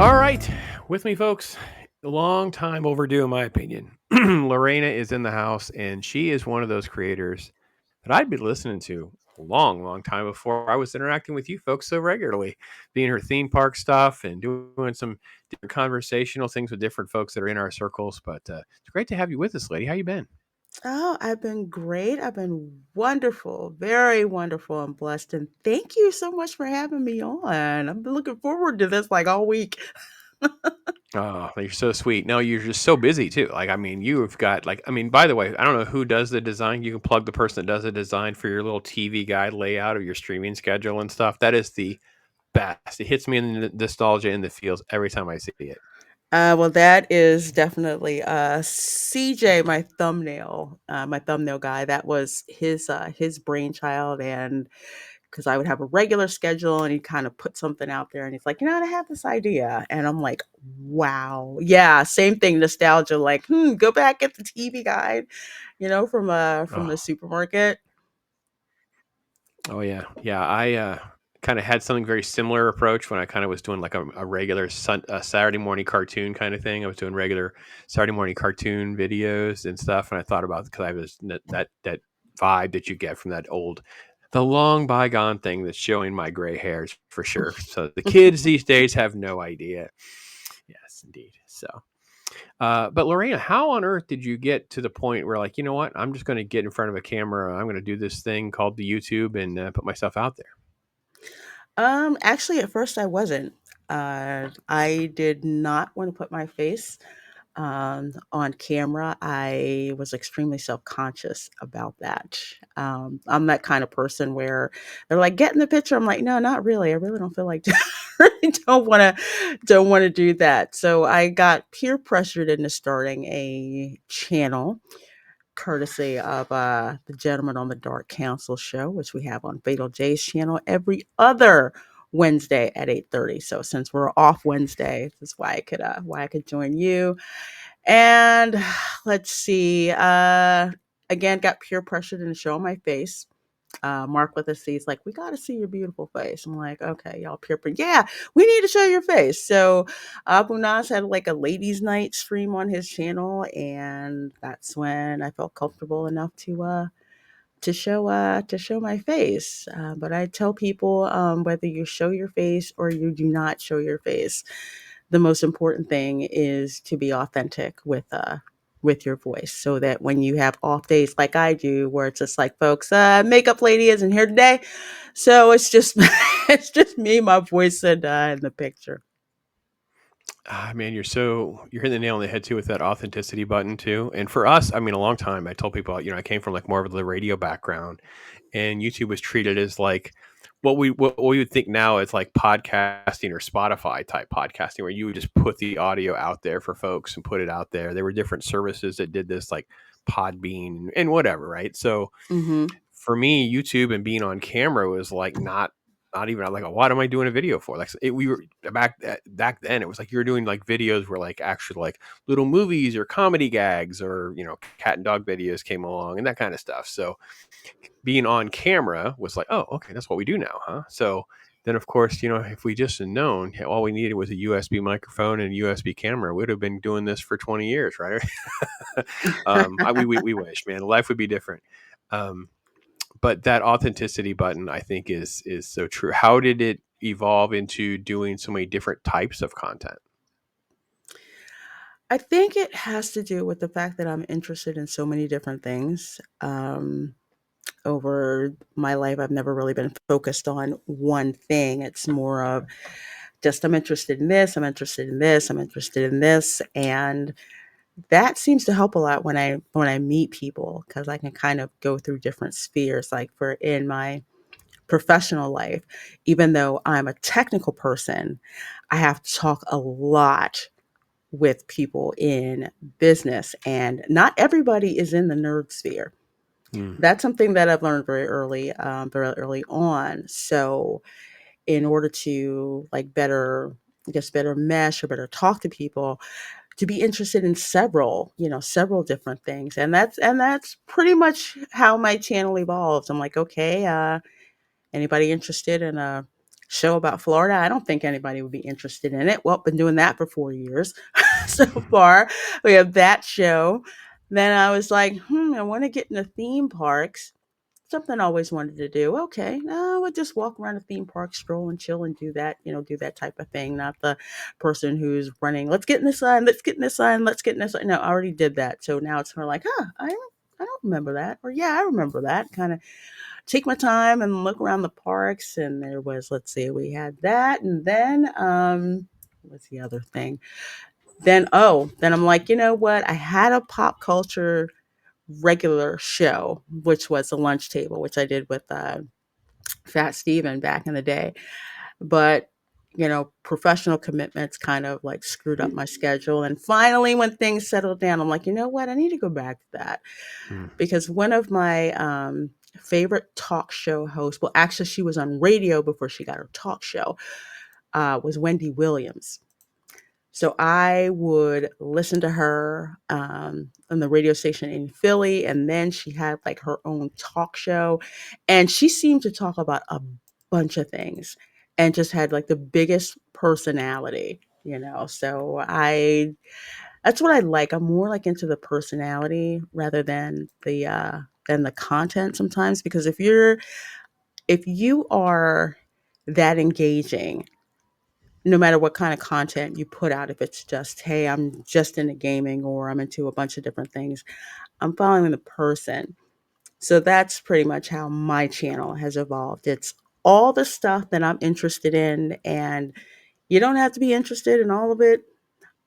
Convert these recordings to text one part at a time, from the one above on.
All right, with me, folks. A long time overdue, in my opinion. Lorena is in the house, and she is one of those creators that I'd been listening to a long, long time before I was interacting with you folks so regularly, being her theme park stuff and doing some different conversational things with different folks that are in our circles. But it's great to have you with us, lady. How you been? Oh, I've been great. I've been wonderful, very wonderful and blessed. And thank you so much for having me on. I've been looking forward to this like all week. Oh, you're so sweet. No, you're just so busy too. Like, I mean, you've got like, I mean, by the way, I don't know who does the design. You can plug the person that does the design for your little TV guide layout of your streaming schedule and stuff. That is the best. It hits me in the nostalgia and the feels every time I see it. Well, that is definitely CJ, my thumbnail guy. That was his brainchild, and because I would have a regular schedule, and he kind of put something out there, and he's like, I have this idea, and I'm like, wow, yeah, same thing, nostalgia. Like, go back at the TV guide, from the Oh, supermarket. oh yeah, yeah. I kind of had something very similar approach when I kind of was doing like a regular Saturday morning cartoon kind of thing. I was doing regular Saturday morning cartoon videos and stuff, and I thought about because I was that vibe that you get from that old, the long bygone thing that's showing my gray hairs for sure. So the kids these days have no idea. Yes, indeed. So. But Lorena, how on earth did you get to the point where, like, you know what? I'm just going to get in front of a camera. I'm going to do this thing called the YouTube and put myself out there. Actually, at first I wasn't. I did not want to put my face on camera. I was extremely self conscious about that. I'm that kind of person where they're like, "Get in the picture." I'm like, "No, not really. I really don't feel like. Really don't want to do that." So I got peer pressured into starting a channel courtesy of the Gentleman on the Dark Council show, which we have on Fatal J's channel every other Wednesday at 8:30. So since we're off Wednesday, that's why I could join you. And let's see. Again, got peer pressured into showing my face. Mark with a C is like, we got to see your beautiful face. I'm like, okay, y'all peer pressure. Yeah, we need to show your face. So Abu Nas had like a ladies' night stream on his channel, and that's when I felt comfortable enough to show my face. But I tell people, whether you show your face or you do not show your face, the most important thing is to be authentic with your voice, so that when you have off days like I do, where it's just like, folks, makeup lady isn't here today, so it's just it's just me, my voice, and the picture. Ah, man, you're hitting the nail on the head too with that authenticity button too. And for us, I mean, a long time, I told people, I came from like more of the radio background, and YouTube was treated as like what we would think now is like podcasting or Spotify type podcasting, where you would just put the audio out there for folks and put it out there. There were different services that did this, like Podbean and whatever, right? So Mm-hmm. for me, YouTube and being on camera was like not even like, what am I doing a video for? Like we were back then. It was like you were doing like videos where like actually like little movies or comedy gags or cat and dog videos came along and that kind of stuff. So being on camera was like, oh, okay, that's what we do now, huh? So then, of course, if we just had known, all we needed was a USB microphone and a USB camera, we'd have been doing this for 20 years, right? We wish, man, life would be different. Um, but that authenticity button, I think, is so true. How did it evolve into doing so many different types of content? I think it has to do with the fact that I'm interested in so many different things. Over my life, I've never really been focused on one thing. It's more of just, I'm interested in this, I'm interested in this, I'm interested in this, and that seems to help a lot when I meet people, because I can kind of go through different spheres. Like, for in my professional life, even though I'm a technical person, I have to talk a lot with people in business, and not everybody is in the nerd sphere. Mm. That's something that I've learned very early on. So in order to like better mesh or better talk to people, to be interested in several different things. And that's pretty much how my channel evolves. I'm like, okay, anybody interested in a show about Florida. I don't think anybody would be interested in it. Well, been doing that for 4 years so far. We have that show. Then I was like, I want to get into theme parks. Something I always wanted to do. Okay, we'll just walk around a theme park, stroll and chill and do that, do that type of thing. Not the person who's running, let's get in this line, let's get in this line, let's get in this line. No, I already did that. So now it's kind of like, I don't remember that. Or yeah, I remember that. Kind of take my time and look around the parks. And there was, let's see, we had that. And then, what's the other thing? Then I'm like, you know what? I had a pop culture regular show, which was the lunch table, which I did with Fat Steven back in the day. But professional commitments kind of like screwed up my schedule. And finally, when things settled down, I'm like, you know what? I need to go back to that Mm. because one of my favorite talk show hosts, well, actually, she was on radio before she got her talk show, was Wendy Williams. So I would listen to her on the radio station in Philly, and then she had like her own talk show, and she seemed to talk about a bunch of things, and just had like the biggest personality. So I that's what I like. I'm more like into the personality rather than the content sometimes because if you are that engaging no matter what kind of content you put out, if it's just, hey, I'm just into gaming or I'm into a bunch of different things, I'm following the person. So that's pretty much how my channel has evolved. It's all the stuff that I'm interested in, and you don't have to be interested in all of it,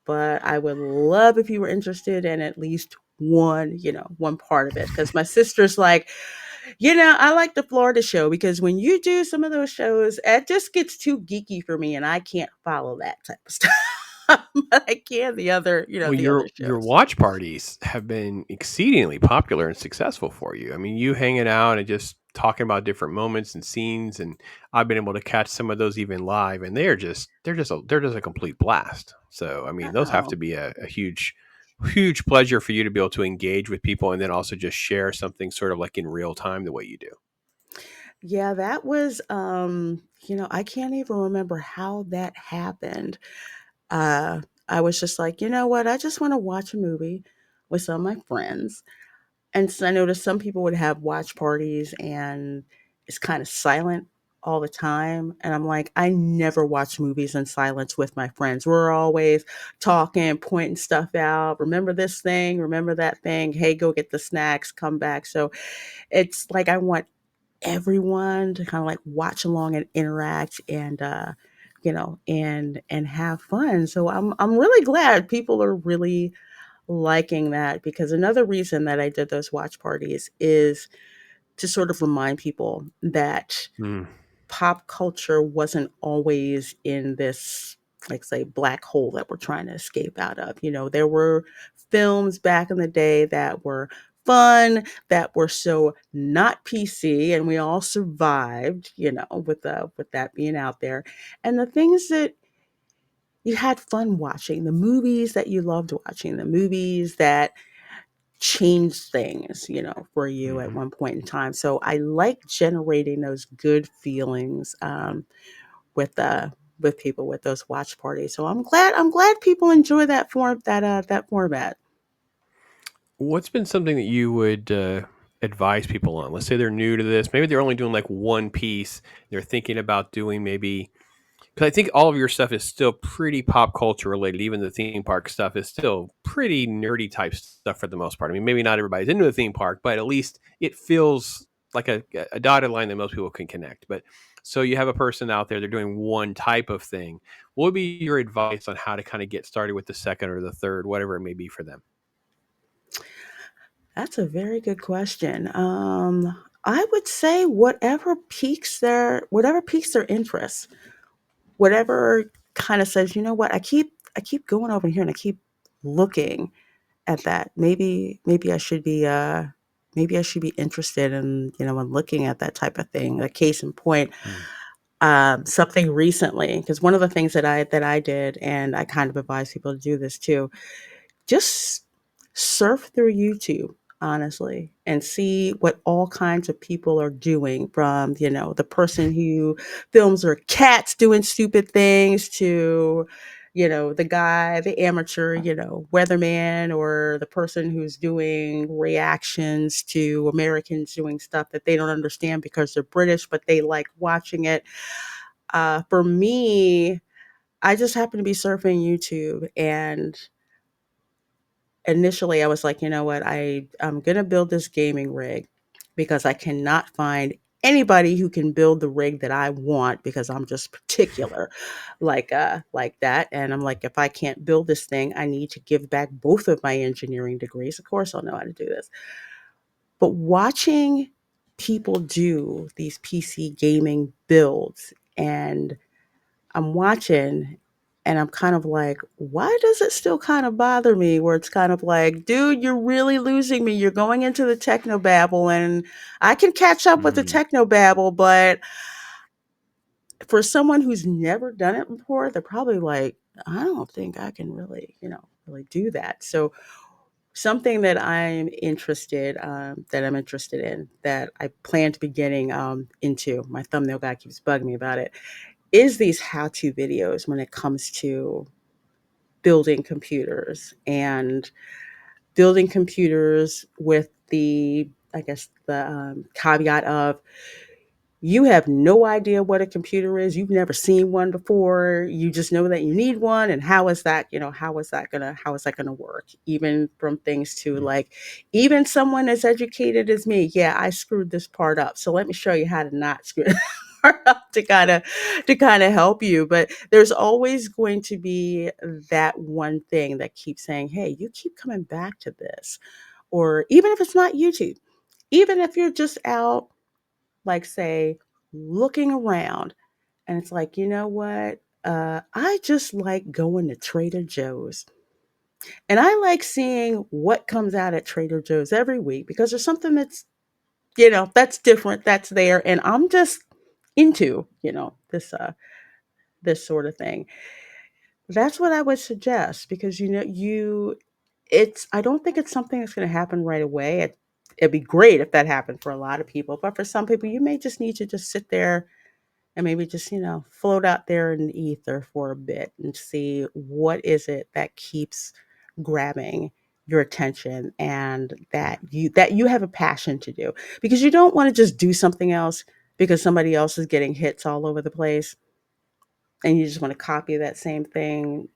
but I would love if you were interested in at least one part of it. Because my sister's like, I like the Florida show because when you do some of those shows, it just gets too geeky for me and I can't follow that type of stuff. But I can Well, the other your shows. watch parties have been exceedingly popular and successful for you. I mean, you hanging out and just talking about different moments and scenes, and I've been able to catch some of those even live, and they're just a complete blast. So, I mean, those have to Oh, be a huge pleasure for you to be able to engage with people, and then also just share something sort of like in real time the way you do. yeah, that was I can't even remember how that happened. Uh I was just like, you know what? I just want to watch a movie with some of my friends. And so I noticed some people would have watch parties and it's kind of silent all the time. And I'm like, I never watch movies in silence with my friends. We're always talking, pointing stuff out. Remember this thing, remember that thing. Hey, go get the snacks, come back. So it's like I want everyone to kind of like watch along and interact and and have fun. So I'm really glad people are really liking that because another reason that I did those watch parties is to sort of remind people that Mm. pop culture wasn't always in this, like, say, black hole that we're trying to escape out of. There were films back in the day that were fun, that were so not PC, and we all survived, with that being out there. And the things that you had fun watching, the movies that you loved watching, the movies that changed things, for you at Mhm. one point in time. So I like generating those good feelings with with people with those watch parties. So I'm glad people enjoy that format. What's been something that you would advise people on? Let's say they're new to this. Maybe they're only doing like one piece. They're thinking about doing maybe because I think all of your stuff is still pretty pop culture related. Even the theme park stuff is still pretty nerdy type stuff for the most part. I mean, maybe not everybody's into the theme park, but at least it feels like a dotted line that most people can connect. But so you have a person out there, they're doing one type of thing. What would be your advice on how to kind of get started with the second or the third, whatever it may be for them? That's a very good question. I would say whatever piques their interest, whatever kind of says, you know what, I keep going over here and I keep looking at that. Maybe I should be interested in looking at that type of thing. A case in point, Mm. something recently, because one of the things that I did, and I kind of advise people to do this too, just surf through YouTube. honestly, and see what all kinds of people are doing, from, the person who films their cats doing stupid things to, the guy, the amateur, weatherman, or the person who's doing reactions to Americans doing stuff that they don't understand because they're British, but they like watching it. For me, I just happened to be surfing YouTube, and initially I was like, you know what, I'm gonna build this gaming rig because I cannot find anybody who can build the rig that I want, because I'm just particular like that. And I'm like, if I can't build this thing, I need to give back both of my engineering degrees. Of course I'll know how to do this. But watching people do these PC gaming builds, and I'm watching, and I'm kind of like, why does it still kind of bother me? Where it's kind of like, dude, you're really losing me. You're going into the techno babble, and I can catch up with the Mm. techno babble, but for someone who's never done it before, they're probably like, I don't think I can really, really do that. So something that I'm interested in, that I plan to be getting into. My thumbnail guy keeps bugging me about it, is these how-to videos when it comes to building computers, and building computers with the, I guess, the caveat of, you have no idea what a computer is. You've never seen one before. You just know that you need one. And how is that gonna work? Even from things to like, even someone as educated as me, yeah, I screwed this part up. So let me show you how to not screw it part up, to kind of help you. But there's always going to be that one thing that keeps saying, hey, you keep coming back to this. Or even if it's not YouTube, even if you're just out, like, say, looking around, and it's like, you know what? I just like going to Trader Joe's. And I like seeing what comes out at Trader Joe's every week, because there's something that's different, that's there. And I'm just into, this sort of thing. That's what I would suggest, because, I don't think it's something that's going to happen right away. It'd be great if that happened for a lot of people. But for some people, you may just need to just sit there and maybe just, float out there in the ether for a bit and see what is it that keeps grabbing your attention, and that you have a passion to do, because you don't want to just do something else because somebody else is getting hits all over the place, and you just want to copy that same thing.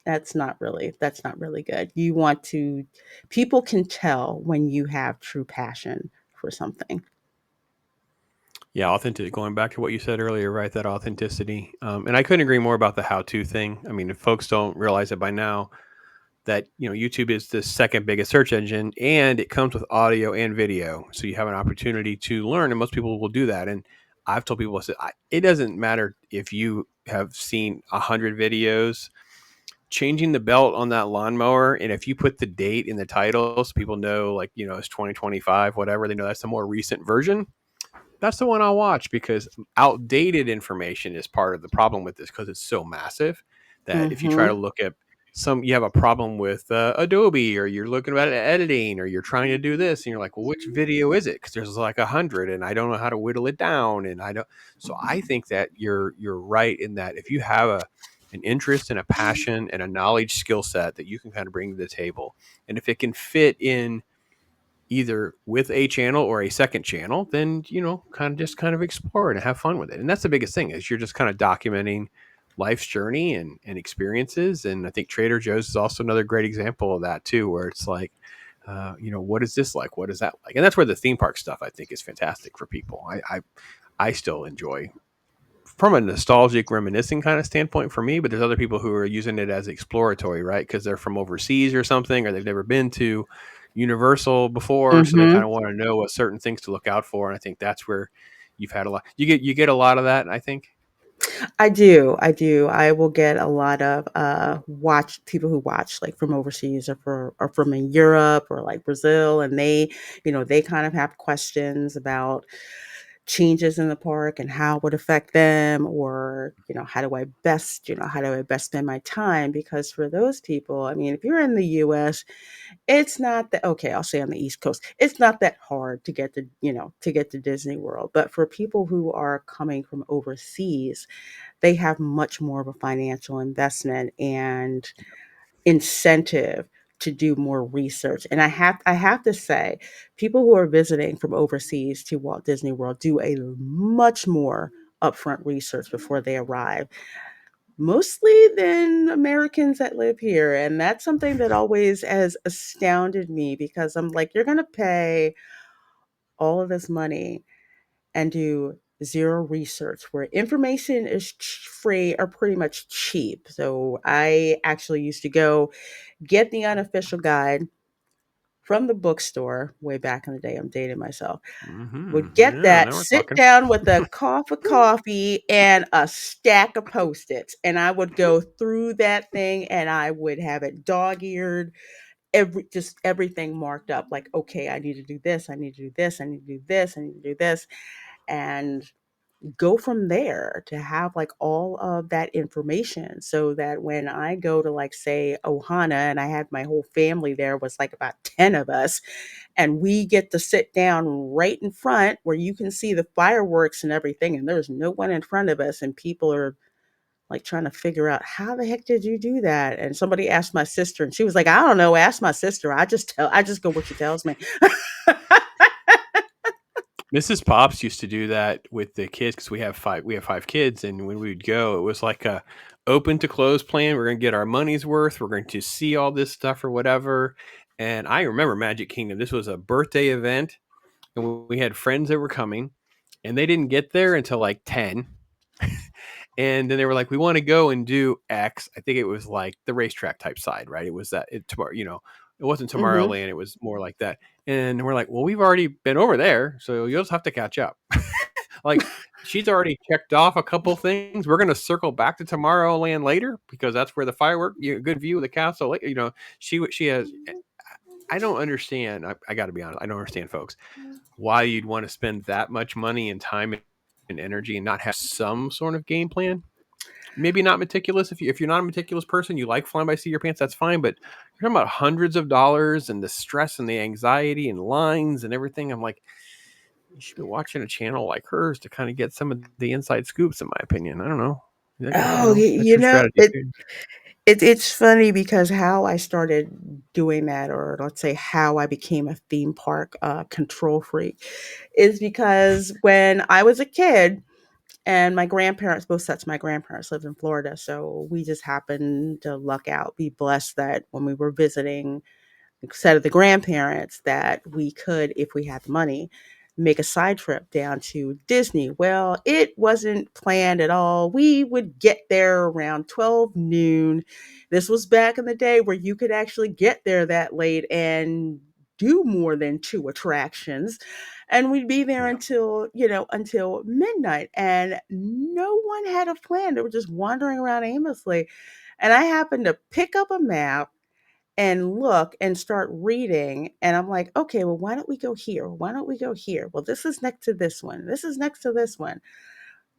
That's not really good. You want to People can tell when you have true passion for something. Yeah, authentic. Going back to what you said earlier, right? That authenticity, and I couldn't agree more about the how-to thing. I mean, if folks don't realize it by now, that YouTube is the second biggest search engine, and it comes with audio and video, so you have an opportunity to learn, and most people will do that. And I've told people, I said, it doesn't matter if you have seen 100 videos. Changing the belt on that lawnmower, and if you put the date in the title so people know, like, it's 2025, whatever, they know that's the more recent version. That's the one I'll watch, because outdated information is part of the problem with this, because it's so massive that if you try to Mhm. look at you have a problem with Adobe, or you're looking at editing, or you're trying to do this, and you're like, well, which video is it? Because there's like 100, and I don't know how to whittle it down, and I don't. So I think that you're right in that if you have an interest and a passion and a knowledge skill set that you can kind of bring to the table, and if it can fit in either with a channel or a second channel, then kind of explore it and have fun with it. And that's the biggest thing, is you're just kind of documenting life's journey and experiences. And I think Trader Joe's is also another great example of that too, where it's like, what is this like? What is that like? And that's where the theme park stuff, I think, is fantastic for people. I still enjoy, from a nostalgic, reminiscing kind of standpoint for me, but there's other people who are using it as exploratory, right? Because they're from overseas or something, or they've never been to Universal before, so they kind Mhm. of want to know what certain things to look out for. And I think that's where you've had a lot. You get a lot of that, I think. I do. I do. I will get a lot of watch people who watch like from overseas, or from in Europe or like Brazil, and they kind of have questions about changes in the park and how it would affect them, or how do I best spend my time, because for those people, I mean, if you're in the US, it's not that, okay, I'll say on the East Coast, it's not that hard to get to, to get to Disney World. But for people who are coming from overseas, they have much more of a financial investment and incentive to do more research. And I have to say, people who are visiting from overseas to Walt Disney World do a much more upfront research before they arrive, mostly than Americans that live here. And that's something that always has astounded me, because I'm like, you're going to pay all of this money and do zero research where information is free or pretty much cheap. So I actually used to go get the unofficial guide from the bookstore way back in the day. I'm dating myself. Would get Yeah, that, now we're sit talking. down with a cup of coffee and a stack of Post-its, and I would go through that thing, and I would have it dog-eared, just everything marked up, like, okay, I need to do this, I need to do this, I need to do this, I need to do this, and go from there to have like all of that information, so that when I go to, like, say, Ohana, and I had my whole family there, was like about 10 of us, and we get to sit down right in front where you can see the fireworks and everything, and there's no one in front of us, and people are like trying to figure out, how the heck did you do that? And somebody asked my sister, and she was like, I don't know, ask my sister, I just go where she tells me. Mrs. Pops used to do that with the kids because we have five kids, and when we would go, it was like a open to close plan. We're gonna get our money's worth. We're going to see all this stuff or whatever. And I remember Magic Kingdom. This was a birthday event, and we had friends that were coming, and they didn't get there until like 10. And then they were like, "We want to go and do X." I think it was like the racetrack type side, right? It was that tomorrow. It wasn't Hmm. Tomorrowland. It was more like that. And we're like, "Well, we've already been over there, so you'll just have to catch up." Like, she's already checked off a couple things. We're gonna circle back to Tomorrowland later because that's where the firework, good view of the castle. She has. I don't understand. I got to be honest. I don't understand, folks, why you'd want to spend that much money and time and energy and not have some sort of game plan. Maybe not meticulous. If you're not a meticulous person, you like flying by seat of your pants, that's fine. But you're talking about hundreds of dollars and the stress and the anxiety and lines and everything. I'm like, you should be watching a channel like hers to kind of get some of the inside scoops. In my opinion, I don't know. Oh, That's your strategy too. it's funny, because how I started doing that, or let's say how I became a theme park control freak, is because when I was a kid, and my grandparents, both sets of my grandparents lived in Florida, so we just happened to luck out, be blessed that when we were visiting set of the grandparents, that we could, if we had the money, make a side trip down to Disney. Well, it wasn't planned at all. We would get there around 12 noon. This was back in the day where you could actually get there that late and do more than two attractions. And we'd be there Yeah. until midnight. And no one had a plan. They were just wandering around aimlessly. And I happened to pick up a map and look and start reading, and I'm like, okay, well, why don't we go here, why don't we go here, well, this is next to this one, this is next to this one,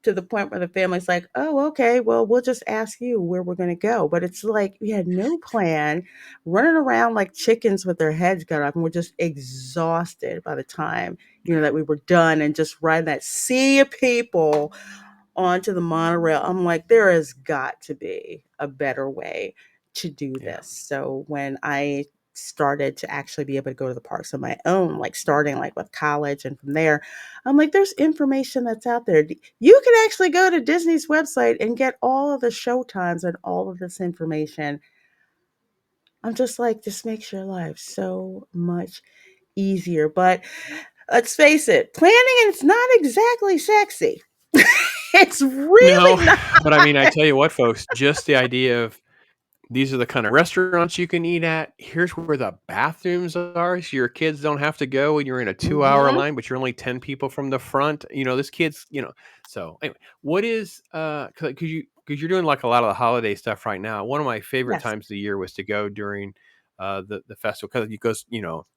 to the point where the family's like, oh, okay, well, we'll just ask you where we're going to go. But it's like we had no plan, running around like chickens with their heads cut off, and we're just exhausted by the time that we were done, and just riding that sea of people onto the monorail. I'm like, there has got to be a better way to do Yeah. this. So when I started to actually be able to go to the parks on my own, like starting like with college, and from there, I'm like, there's information that's out there. You can actually go to Disney's website and get all of the show times and all of this information. I'm just like, this makes your life so much easier. But let's face it, planning it's not exactly sexy. It's No, really not. but I mean, I tell you what, folks, just the idea of these are the kind of restaurants you can eat at. Here's where the bathrooms are, so your kids don't have to go and you're in a 2 hour Mhm. line, but you're only 10 people from the front. This kid's, so anyway, what is because you're doing like a lot of the holiday stuff right now. One of my favorite Yes. times of the year was to go during the festival because it goes,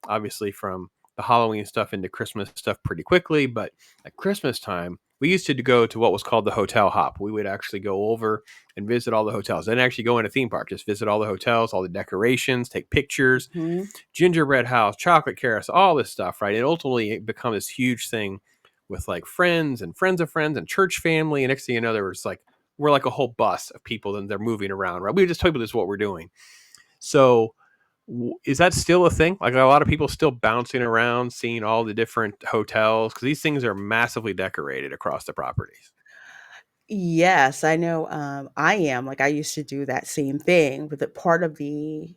obviously from the Halloween stuff into Christmas stuff pretty quickly. But at Christmas time, we used to go to what was called the hotel hop. We would actually go over and visit all the hotels, then actually go in a theme park, just visit all the hotels, all the decorations, take pictures, Mhm. gingerbread house, chocolate carousel, all this stuff, right? And ultimately, it become this huge thing with like friends and friends of friends and church family. And next thing you know, there was like we're like a whole bus of people, and they're moving around, right? We just told people this is what we're doing. So, is that still a thing? Like a lot of people still bouncing around, seeing all the different hotels because these things are massively decorated across the properties. Yes, I know, I am, like, I used to do that same thing, but the part of the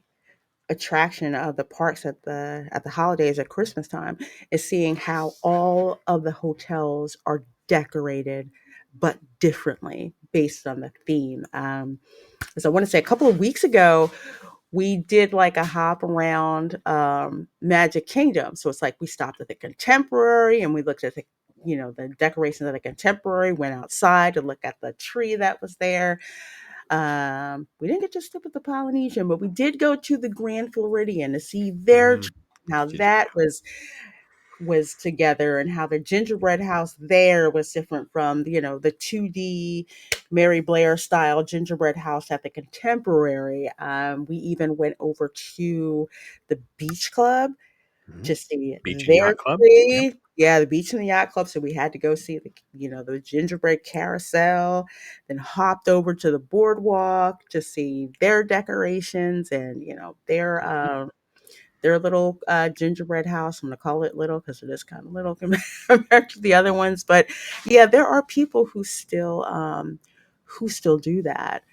attraction of the parks at the holidays at Christmas time is seeing how all of the hotels are decorated, but differently based on the theme. So I want to say a couple of weeks ago, we did like a hop around Magic Kingdom. So it's like we stopped at the Contemporary and we looked at the decorations of the Contemporary, went outside to look at the tree that was there. We didn't get to stop at the Polynesian, but we did go to the Grand Floridian to see their Mm, how did you? that was together and how the gingerbread house there was different from the 2D Mary Blair style gingerbread house at the Contemporary. We even went over to the Beach Club Mhm. to see Beach and their Yacht Club. Yep. tree. Yeah, the beach and the yacht club. So we had to go see the gingerbread carousel, then hopped over to the boardwalk to see their decorations and Mhm. their little gingerbread house. I'm gonna call it little because it is kind of little compared to the other ones. But yeah, there are people who still do that,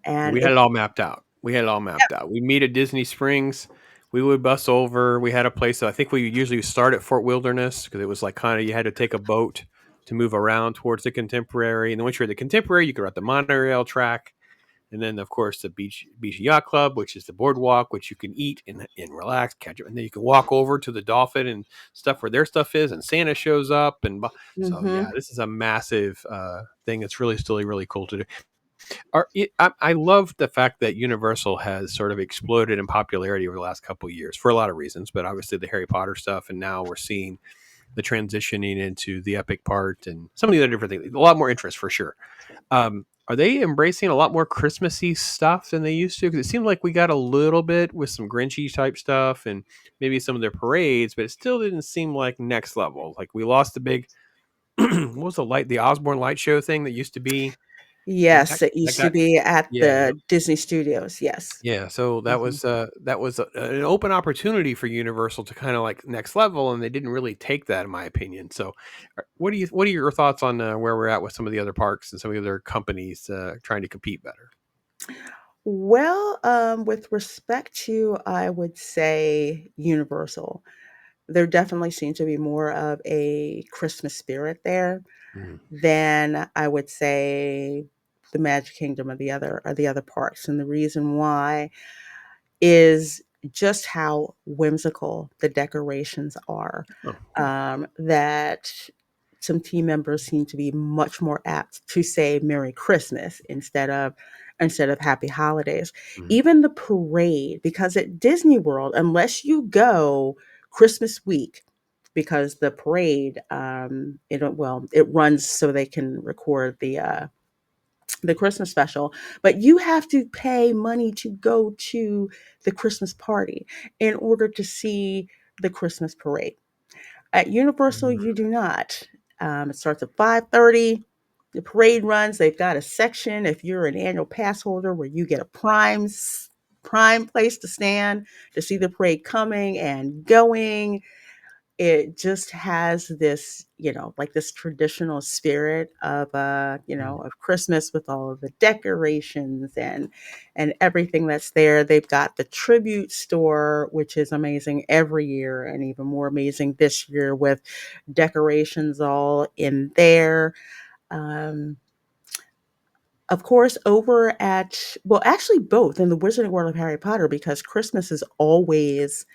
and We had it all mapped out. We had it all mapped out. We'd meet at Disney Springs. We would bus over. We had a place. I think we usually start at Fort Wilderness because it was like kind of you had to take a boat to move around towards the Contemporary. And then once you're at the Contemporary, you could ride the monorail track. And then, of course, the Beach Yacht Club, which is the boardwalk, which you can eat and relax, catch up. And then you can walk over to the Dolphin and stuff where their stuff is. And Santa shows up. And so, yeah, hmm this is a massive thing. It's really still really cool to do. I love the fact that Universal has sort of exploded in popularity over the last couple of years for a lot of reasons, but obviously the Harry Potter stuff, and now we're seeing the transitioning into the epic part and some of the other different things. A lot more interest for sure. Are they embracing a lot more Christmassy stuff than they used to? Because it seemed like we got a little bit with some Grinchy type stuff and maybe some of their parades, but it still didn't seem like next level. Like we lost the big, what was the Osborne light show thing that used to be? And Yes, it that used to got be at yeah. the Disney Studios. Yes. Yeah, so hmm that was an open opportunity for Universal to kind of like next level, and they didn't really take that, in my opinion. So, what are your thoughts on where we're at with some of the other parks and some of the other companies trying to compete better? Well, with respect to, I would say Universal, there definitely seems to be more of a Christmas spirit there Mhm. than I would say the Magic Kingdom or the other parks. And the reason why is just how whimsical the decorations are. Oh, cool. That some team members seem to be much more apt to say Merry Christmas instead of Happy Holidays. Mhm. Even the parade, because at Disney World, unless you go Christmas week, because the parade, it runs so they can record the Christmas special, but you have to pay money to go to the Christmas party in order to see the Christmas parade. At Universal, Mhm. you do not. It starts at 5:30. The parade runs. They've got a section if you're an annual pass holder where you get a prime place to stand to see the parade coming and going. It just has this, like this traditional spirit Mhm. of Christmas with all of the decorations and everything that's there. They've got the tribute store, which is amazing every year and even more amazing this year with decorations all in there. Um, of course, over at, well, actually both in the Wizarding World of Harry Potter, because Christmas is always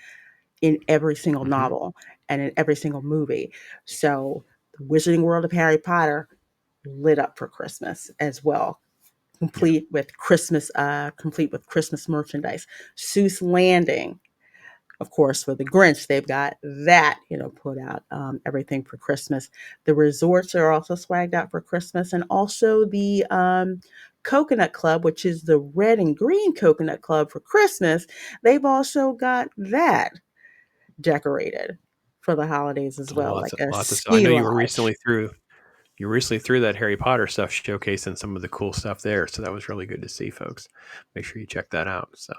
in every single Mhm. novel and in every single movie. So the Wizarding World of Harry Potter lit up for Christmas as well, Yeah. complete with Christmas merchandise. Seuss Landing of course, for the Grinch, they've got that, put out, everything for Christmas. The resorts are also swagged out for Christmas, and also the Coconut Club, which is the red and green Coconut Club for Christmas. They've also got that decorated for the holidays as well, Lots like of a lots of stuff. I ski know lodge. you recently threw that Harry Potter stuff showcasing some of the cool stuff there, so that was really good to see, folks. Make sure you check that out. So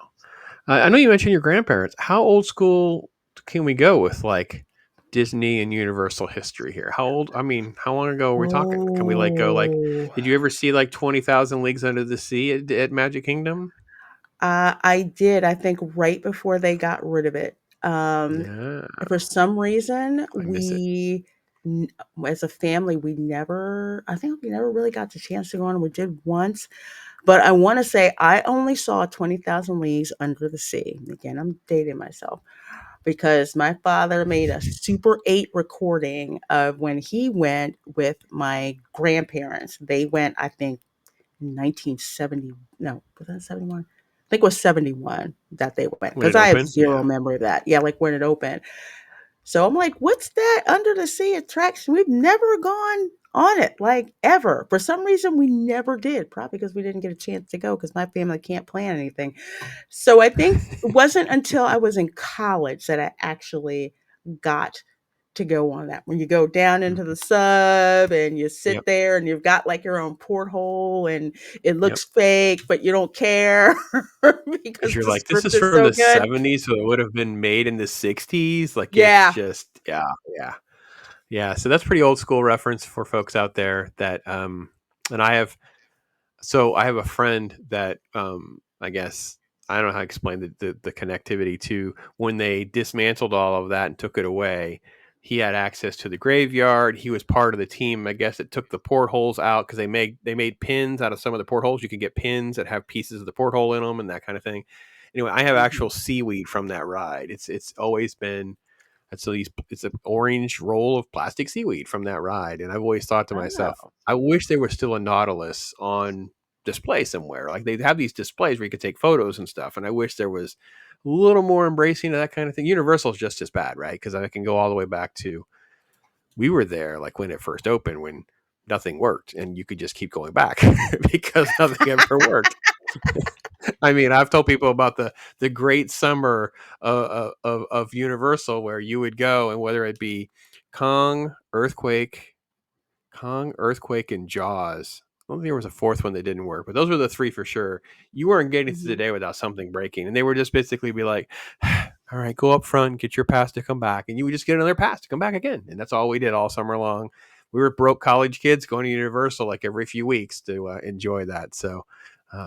I know you mentioned your grandparents. How old school can we go with like Disney and Universal history here? How old? I mean, how long ago are we talking? Can we like go like? Oh, Did you ever see like 20,000 Leagues Under the Sea at Magic Kingdom? I did. I think right before they got rid of it. Yeah, For some reason, I miss it. n- as a family, I think we never really got the chance to go on. We did once, but I want to say I only saw 20,000 Leagues Under the Sea. Again, I'm dating myself because my father made a Super 8 recording of when he went with my grandparents. They went, I think, 1970. No, was that 71? I think it was 71 that they went When because it I have opened, zero yeah. memory of that. Yeah, like when it opened. So I'm like, what's that under the sea attraction? We've never gone on it, like ever. For some reason, we never did. Probably because we didn't get a chance to go because my family can't plan anything. So I think it wasn't until I was in college that I actually got to go on that. When you go down into Mhm. the sub and you Yep, sit there and you've got like your own porthole and it yep. looks fake, but you don't care Because because you're the like, this script is is from so the good. '70s, so it would have been made in the '60s. Like it's Yeah. just, yeah, yeah. Yeah, so that's pretty old school reference for folks out there that and I have a friend that I guess I don't know how to explain the connectivity to when they dismantled all of that and took it away. He had access to the graveyard. He was part of the team, I guess, that took the portholes out because they made pins out of some of the portholes. You could get pins that have pieces of the porthole in them and that kind of thing. Anyway, I have Mhm. actual seaweed from that ride. It's always been it's an orange roll of plastic seaweed from that ride, and I've always thought to myself, Oh. I wish there was still a Nautilus on display somewhere. Like they have these displays where you could take photos and stuff, and I wish there was a little more embracing of that kind of thing. Universal's just as bad, right? Because I can go all the way back to we were there like when it first opened when nothing worked, and you could just keep going back because nothing ever worked. I mean, I've told people about the great summer of Universal where you would go, and whether it be Kong, Earthquake, and Jaws. I don't think there was a fourth one that didn't work, but those were the three for sure. You weren't getting through the Mhm. day without something breaking, and they would just basically be like, "All right, go up front, get your pass to come back," and you would just get another pass to come back again, and that's all we did all summer long. We were broke college kids going to Universal like every few weeks to enjoy that. So,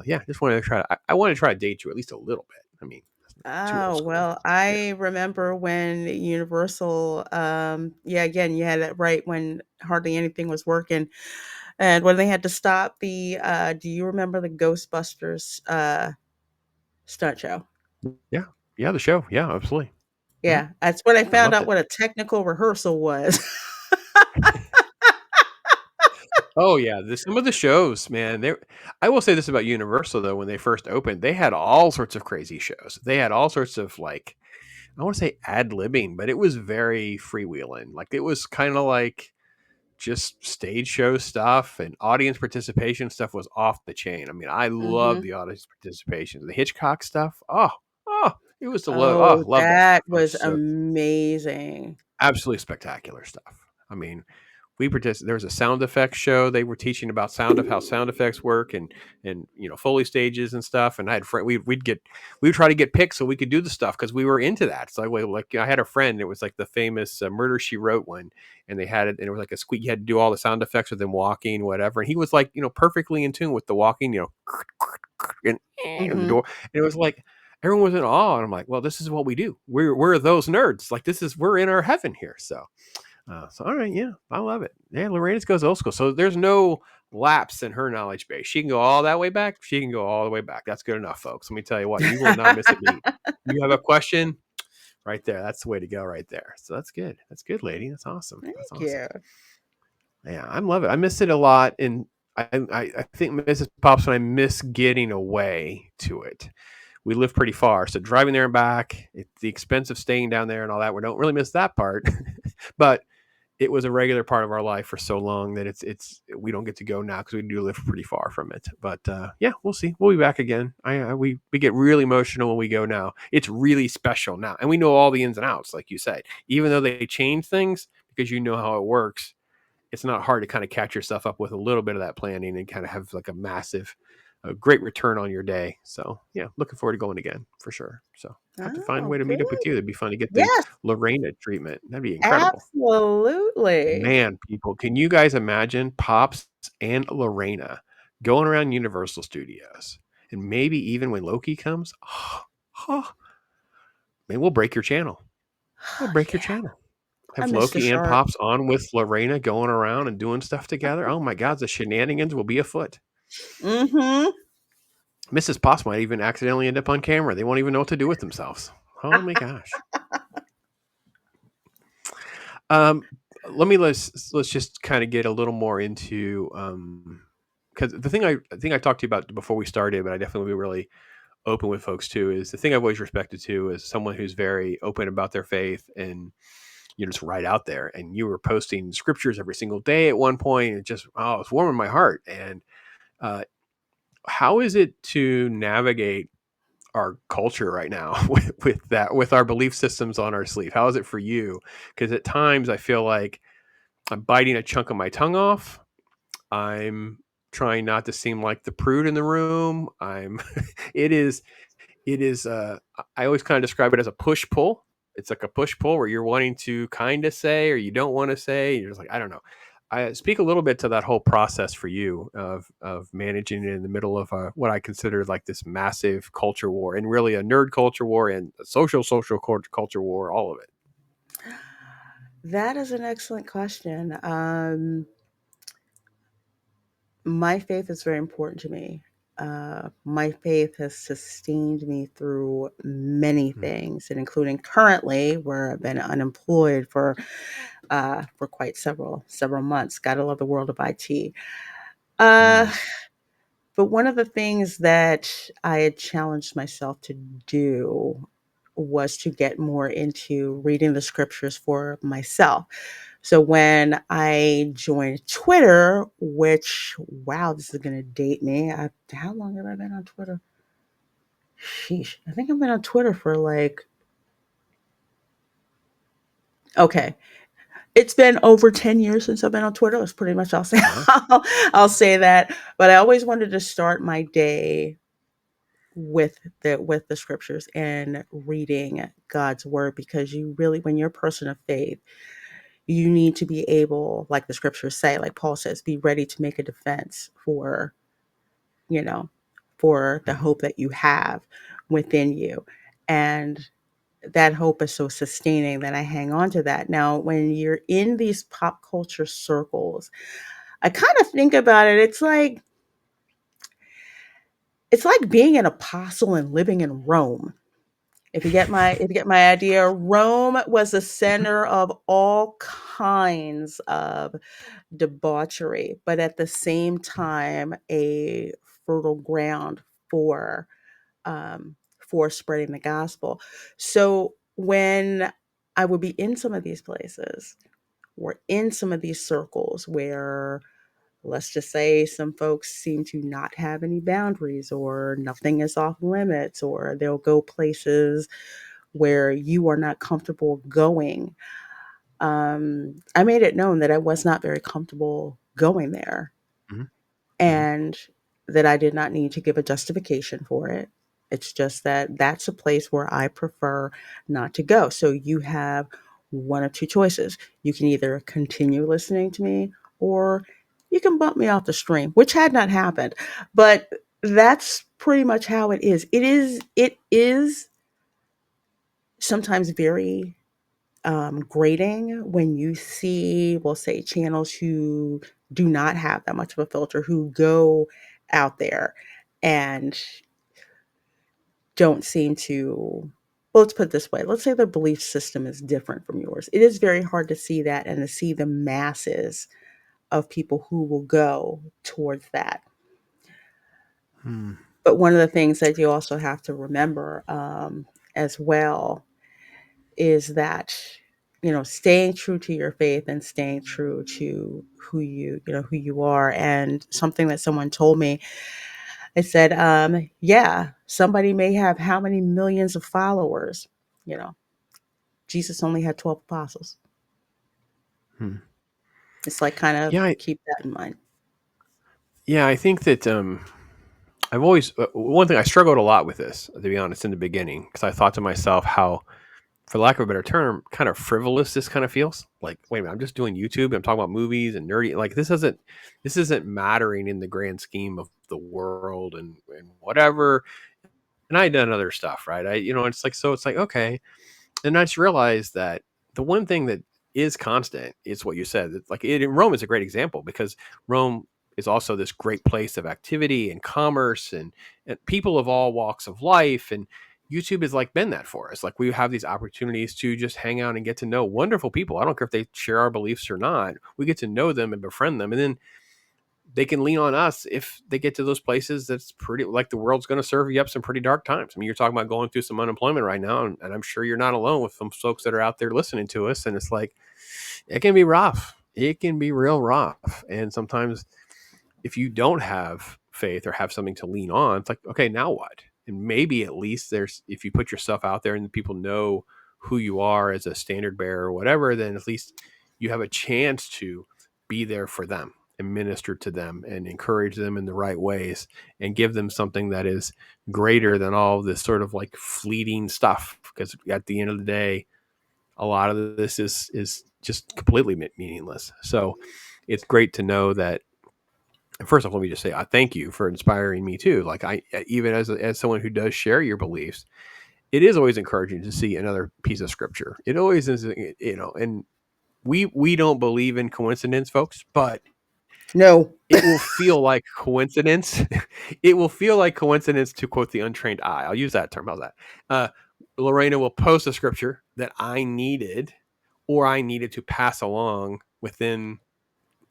yeah, just wanted to try. I wanted to try to date you at least a little bit. I mean, that's not too old Oh, school. well, Yeah, I remember when Universal, yeah, again, you had it right when hardly anything was working. And when they had to stop do you remember the Ghostbusters stunt show? yeah, yeah. The show, yeah, absolutely. Mhm. Yeah, that's when I I found loved out it. what a technical rehearsal was. Oh yeah, some of the shows, man. They I will say this about Universal though, when they first opened, they had all sorts of crazy shows. They had all sorts of like I want to say ad libbing, but it was very freewheeling. Like it was kind of like just stage show stuff and audience participation stuff was off the chain. I mean, I love Mhm. the audience participation. The Hitchcock stuff. Oh, it was the love. Oh, Oh, love that that stuff. It was was so amazing. absolutely spectacular stuff. I mean, there was a sound effects show. They were teaching about how sound effects work and Foley stages and stuff. And I had friend we would try to get picked so we could do the stuff because we were into that. So like I had a friend. It was like the famous Murder She Wrote one, and they had it, and it was like a squeak. You had to do all the sound effects with them walking, whatever. And he was like perfectly in tune with the walking, and the Mhm. door. And it was like everyone was in awe, and I'm like, well, this is what we do. We're those nerds. Like we're in our heaven here. So all right, yeah, I love it. Yeah, Lorena's goes old school. So there's no lapse in her knowledge base. She can go all that way back. She can go all the way back. That's good enough, folks. Let me tell you what, you will not miss a beat. You have a question right there. That's the way to go right there. So that's good. That's good, lady. That's awesome. That's Thank awesome. you. Yeah, I love it. I miss it a lot, and I think Mrs. Pops when I miss getting away to it we live pretty far, so driving there and back, the expense of staying down there and all that, we don't really miss that part. But it was a regular part of our life for so long that it's we don't get to go now because we do live pretty far from it. But yeah, we'll see. We'll be back again. We get really emotional when we go now. It's really special now, and we know all the ins and outs, like you said. Even though they change things, because you know how it works, it's not hard to kind of catch yourself up with a little bit of that planning and kind of have like a great return on your day. So yeah, looking forward to going again for sure. So I have to find a Oh, way to meet up with good. you. It'd be fun to get the Yes, Lorena treatment. That'd be incredible. absolutely. Man, people, can you guys imagine Pops and Lorena going around Universal Studios? And maybe even when Loki comes, oh, maybe we'll break your channel. We'll break your Yeah, channel. I Have miss the Loki and shark. Pops on with Lorena going around and doing stuff together. Oh my God, the shenanigans will be afoot. Mm-hmm. Mrs. Potts might even accidentally end up on camera. They won't even know what to do with themselves. Oh my gosh. Um, let's just kind of get a little more into because the thing I talked to you about before we started, but I definitely will be really open with folks too, is the thing I've always respected too is someone who's very open about their faith and you're just right out there. And you were posting scriptures every single day at one point. And it just it's warming my heart. And uh, how is it to navigate our culture right now with our belief systems on our sleeve? How is it for you? Because at times I feel like I'm biting a chunk of my tongue off. I'm trying not to seem like the prude in the room. I'm it is I always kind of describe it as a push pull. It's like a push pull where you're wanting to kind of say or you don't want to say. You're just like, I don't know. I speak a little bit to that whole process for you of managing it in the middle of what I consider like this massive culture war, and really a nerd culture war and a social culture war, all of it. That is an excellent question. My faith is very important to me. My faith has sustained me through many Mm, things, and including currently where I've been unemployed for quite several months. Gotta love the world of IT. Uh, mm, but one of the things that I had challenged myself to do was to get more into reading the scriptures for myself. So when I joined Twitter, which, wow, this is going to date me. How long have I been on Twitter? Sheesh. I think I've been on Twitter for like, okay. It's been over 10 years since I've been on Twitter. That's pretty much I'll say wow. I'll say that. But I always wanted to start my day with the scriptures and reading God's word, because you really, when you're a person of faith, you need to be able, like the scriptures say, like Paul says, be ready to make a defense for, you know, for the Mm, hope that you have within you. And that hope is so sustaining that I hang on to that. Now, when you're in these pop culture circles, I kind of think about it. It's like being an apostle and living in Rome. If you get my idea, Rome was the mhm, center of all kinds of debauchery, but at the same time, a fertile ground for spreading the gospel. So when I would be in some of these places or in some of these circles where, let's just say, some folks seem to not have any boundaries or nothing is off limits, or they'll go places where you are not comfortable going. I made it known that I was not very comfortable going there, mhm, mhm, and that I did not need to give a justification for it. It's just that that's a place where I prefer not to go. So you have one of two choices. You can either continue listening to me, or you can bump me off the stream, which had not happened. But that's pretty much how it is. It is sometimes very grating when you see, we'll say, channels who do not have that much of a filter, who go out there and don't seem to, well, let's put it this way. Let's say their belief system is different from yours. It is very hard to see that and to see the masses of people who will go towards that. hmm. But one of the things that you also have to remember, as well, is that, staying true to your faith and staying true to who you are. And something that someone told me, I said, yeah, somebody may have how many millions of followers, you know, Jesus only had 12 apostles. Hmm. It's like, kind of Yeah, keep that in mind. yeah, I think that I've always one thing I struggled a lot with this, to be honest, in the beginning, because I thought to myself how, for lack of a better term, kind of frivolous this kind of feels. Like, wait a minute, I'm just doing YouTube. I'm talking about movies and nerdy. Like, this isn't mattering in the grand scheme of the world and whatever. And I had done other stuff, right? It's like, so it's like, okay. And I just realized that the one thing that is constant is what you said. It's like Rome is a great example, because Rome is also this great place of activity and commerce and people of all walks of life. And YouTube has like been that for us. Like, we have these opportunities to just hang out and get to know wonderful people. I don't care if they share our beliefs or not. We get to know them and befriend them. And then they can lean on us if they get to those places that's pretty, like, the world's going to serve you up some pretty dark times. I mean, you're talking about going through some unemployment right now, and I'm sure you're not alone with some folks that are out there listening to us. And it's like, it can be rough. It can be real rough. And sometimes, if you don't have faith or have something to lean on, it's like, okay, now what? And maybe at least if you put yourself out there and people know who you are as a standard bearer or whatever, then at least you have a chance to be there for them and minister to them and encourage them in the right ways and give them something that is greater than all this sort of like fleeting stuff. Because at the end of the day, a lot of this is just completely meaningless. So it's great to know that. And first off, let me just say, I thank you for inspiring me too. Like, I, even as someone who does share your beliefs, it is always encouraging to see another piece of scripture. It always is, and we don't believe in coincidence, folks, but No. it will feel like coincidence. It will feel like coincidence, to quote the untrained eye. I'll use that term. How's that? Uh, Lorena will post a scripture that I needed, or I needed to pass along within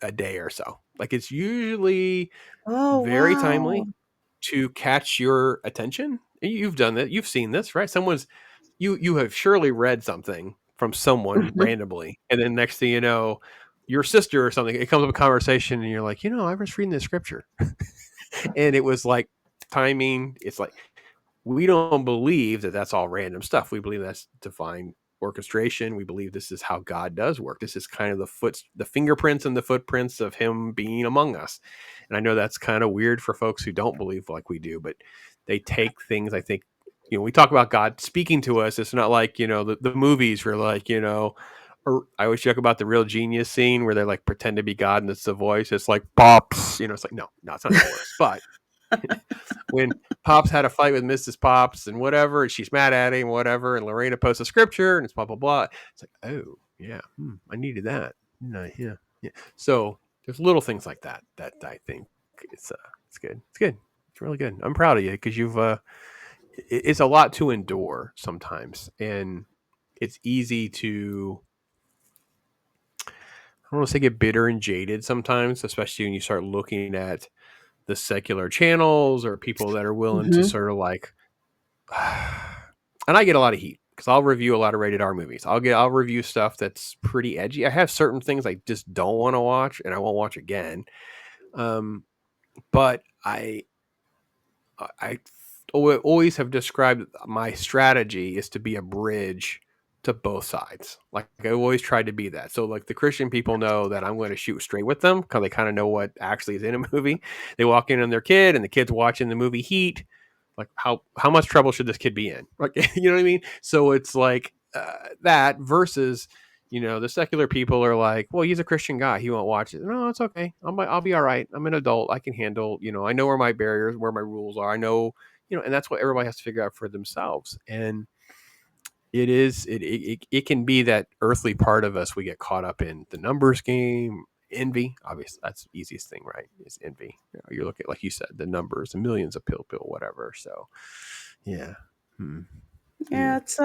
a day or so. Like, it's usually Oh, very wow. timely to catch your attention. You've done that. You've seen this, right? You have surely read something from someone Mhm. randomly, and then next thing you know, your sister or something, it comes up a conversation, and you're like, I was reading this scripture, and it was like timing. It's like, we don't believe that that's all random stuff. We believe that's divine orchestration. We believe this is how God does work. This is kind of the fingerprints and the footprints of Him being among us. And I know that's kind of weird for folks who don't believe like we do, but they take things. I think, we talk about God speaking to us. It's not like, the movies where, like, or I always joke about the Real Genius scene where they like pretend to be God and it's the voice. It's like pops. It's like, no, it's not how it works. But when Pops had a fight with Mrs. Pops and whatever, and she's mad at him, whatever, and Lorena posts a scripture and it's blah blah blah. It's like, oh yeah, I needed that. No, yeah, yeah. So there's little things like that that I think it's good. It's good. It's really good. I'm proud of you, because it's a lot to endure sometimes, and it's easy to, I don't want to say, get bitter and jaded sometimes, especially when you start looking at the secular channels or people that are willing to Mhm. sort of like, and I get a lot of heat because I'll review a lot of rated R movies. I'll review stuff that's pretty edgy. I have certain things I just don't want to watch and I won't watch again. Um, but I always have described my strategy is to be a bridge to both sides. Like, I always tried to be that. So like, the Christian people know that I'm going to shoot straight with them because they kind of know what actually is in a movie. They walk in on their kid and the kid's watching the movie Heat. Like, how much trouble should this kid be in? Like, you know what I mean? So it's like, that versus, the secular people are like, well, he's a Christian guy, he won't watch it. No, it's okay. I'll be all right. I'm an adult. I can handle. I know where my barriers, where my rules are. I know, and that's what everybody has to figure out for themselves. And it can be that earthly part of us. We get caught up in the numbers game, envy. Obviously, that's the easiest thing, right? Is envy. You're looking, like you said, the numbers, the millions of pill, whatever. So, yeah. Hmm. Yeah, Yeah. it's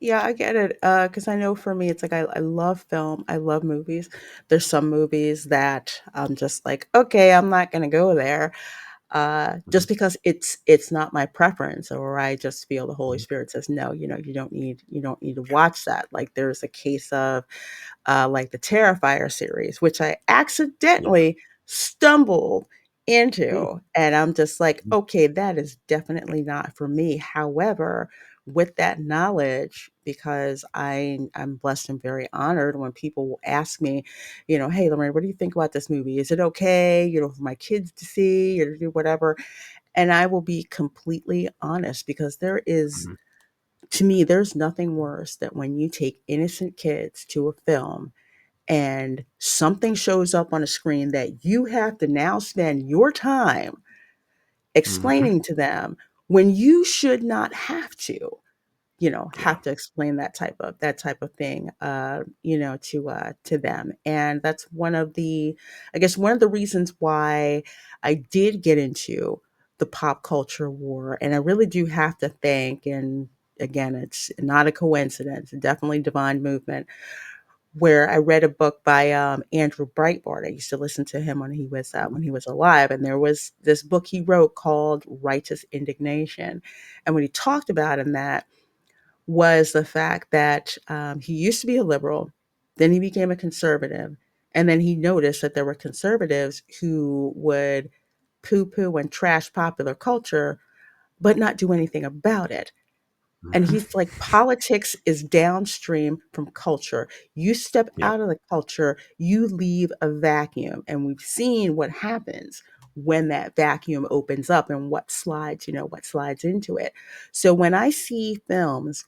yeah, I get it. Because I know for me, it's like, I love film, I love movies. There's some movies that I'm just like, okay, I'm not gonna go there. Mhm. just because it's not my preference, or I just feel the Holy Mhm. Spirit says no, you don't need to watch that. Like there's a case of like the Terrifier series, which I Yeah. accidentally stumbled Mm. into. And I'm just like, Mhm. okay, that is definitely not for me. However, with that knowledge, because I'm blessed and very honored when people will ask me, hey, Lorraine, what do you think about this movie? Is it okay, for my kids to see or do whatever? And I will be completely honest because there is, Mhm. to me, there's nothing worse than when you take innocent kids to a film and something shows up on a screen that you have to now spend your time Mhm. explaining to them when you should not have to, Yeah. have to explain that type of thing, to them. And that's one of the, I guess, one of the reasons why I did get into the pop culture war. And I really do have to thank, and again, it's not a coincidence, definitely divine movement, where I read a book by Andrew Breitbart. I used to listen to him Mhm. when he was alive, and there was this book he wrote called Righteous Indignation. And what he talked about in that was the fact that he used to be a liberal, then he became a conservative, and then he noticed that there were conservatives who would poo-poo and trash popular culture, but not do anything about it. And Mhm. he's like, politics is downstream from culture. You step Yep. out of the culture, you leave a vacuum. And we've seen what happens when that vacuum opens up and what slides into it. So when I see films,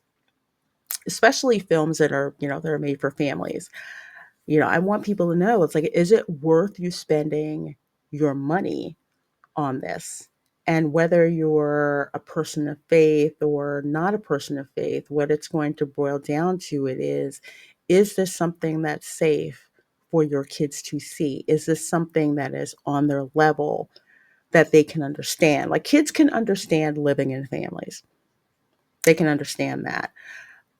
especially films that are made for families, I want people to know, it's like, is it worth you spending your money on this? And whether you're a person of faith or not a person of faith, what it's going to boil down to it is this something that's safe for your kids to see? Is this something that is on their level that they can understand? Like kids can understand living in families. They can understand that.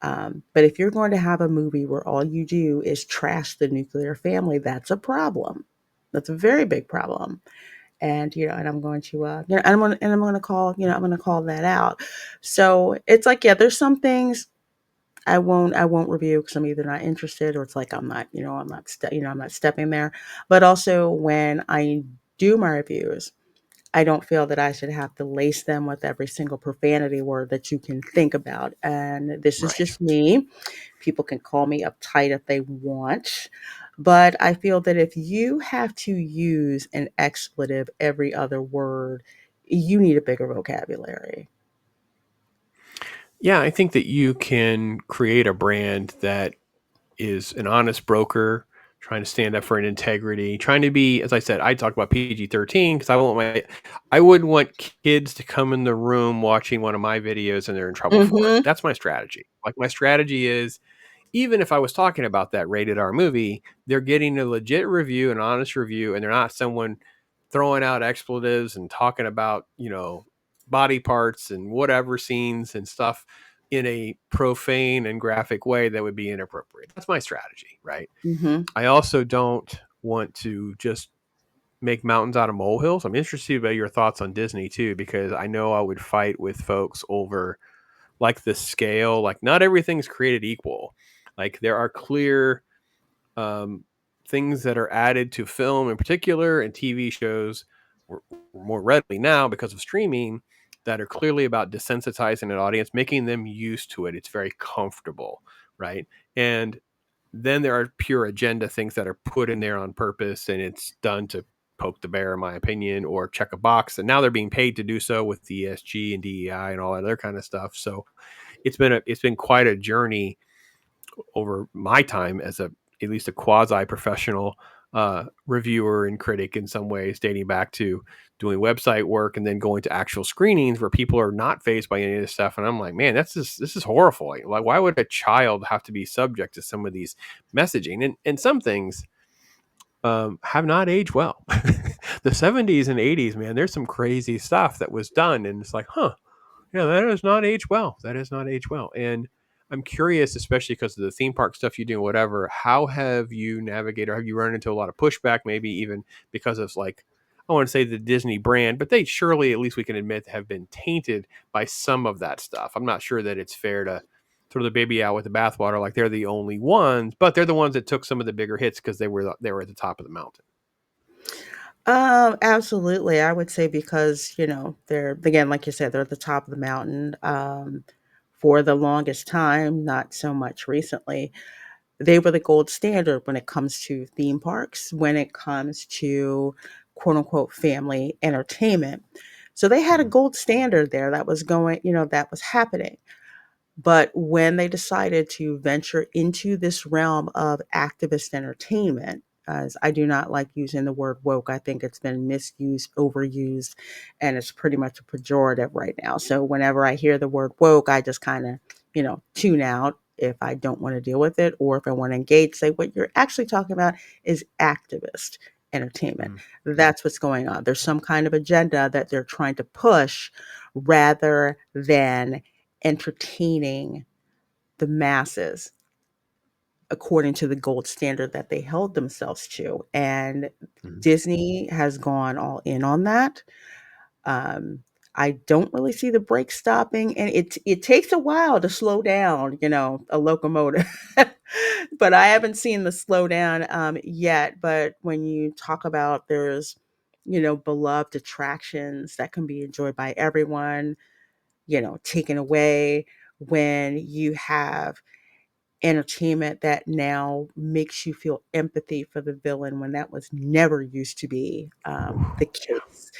But if you're going to have a movie where all you do is trash the nuclear family, that's a problem. That's a very big problem. And and I'm going to I'm going to call I'm going to call that out. So it's like, yeah, there's some things I won't review because I'm either not interested, or it's like I'm not I'm not stepping there. But also when I do my reviews, I don't feel that I should have to lace them with every single profanity word that you can think about. And this is Right. just me. People can call me uptight if they want. But I feel that if you have to use an expletive every other word, you need a bigger vocabulary. Yeah, I think that you can create a brand that is an honest broker, trying to stand up for an integrity, trying to be, as I said, I talk about PG-13 because I wouldn't want kids to come in the room watching one of my videos and they're in trouble for it. Mhm. That's my strategy. Like my strategy is, even if I was talking about that rated R movie, they're getting a legit review, an honest review, and they're not someone throwing out expletives and talking about, body parts and whatever scenes and stuff in a profane and graphic way that would be inappropriate. That's my strategy, right? Mhm. I also don't want to just make mountains out of molehills. I'm interested about your thoughts on Disney too, because I know I would fight with folks over like the scale. Like not everything's created equal. Like there are clear um, things that are added to film in particular and TV shows more more readily now because of streaming that are clearly about desensitizing an audience, making them used to it. It's very comfortable, right? And then there are pure agenda things that are put in there on purpose and it's done to poke the bear, in my opinion, or check a box. And now they're being paid to do so with the ESG and DEI and all that other kind of stuff. So it's been quite a journey over my time as a at least a quasi professional reviewer and critic in some ways, dating back to doing website work and then going to actual screenings where people are not phased by any of this stuff. And I'm like, man, this is horrifying. Like, why would a child have to be subject to some of these messaging? And some things have not aged well. The 70s and 80s, man, there's some crazy stuff that was done, and it's like, huh, yeah, that has not aged well. That has not aged well. And I'm curious, especially because of the theme park stuff you do, whatever, how have you navigated, or have you run into a lot of pushback, maybe even because of like, I want to say the Disney brand, but they surely, at least we can admit, have been tainted by some of that stuff. I'm not sure that it's fair to throw the baby out with the bathwater like they're the only ones, but they're the ones that took some of the bigger hits because they were at the top of the mountain. Absolutely. I would say because, they're again, like you said, they're at the top of the mountain. For the longest time, not so much recently, they were the gold standard when it comes to theme parks, when it comes to quote unquote family entertainment. So they had a Mhm. gold standard there that was going, that was happening. But when they decided to venture into this realm of activist entertainment, as I do not like using the word woke, I think it's been misused, overused, and it's pretty much a pejorative right now. So whenever I hear the word woke, I just kind of, tune out if I don't want to deal with it, or if I want to engage, say what you're actually talking about is activist entertainment. Mhm. That's what's going on. There's some kind of agenda that they're trying to push rather than entertaining the masses according to the gold standard that they held themselves to. And Mhm. Disney has gone all in on that. Um, I don't really see the brakes stopping, and it takes a while to slow down, a locomotive. But I haven't seen the slowdown yet. But when you talk about there's, beloved attractions that can be enjoyed by everyone, taken away, when you have entertainment that now makes you feel empathy for the villain when that was never used to be the case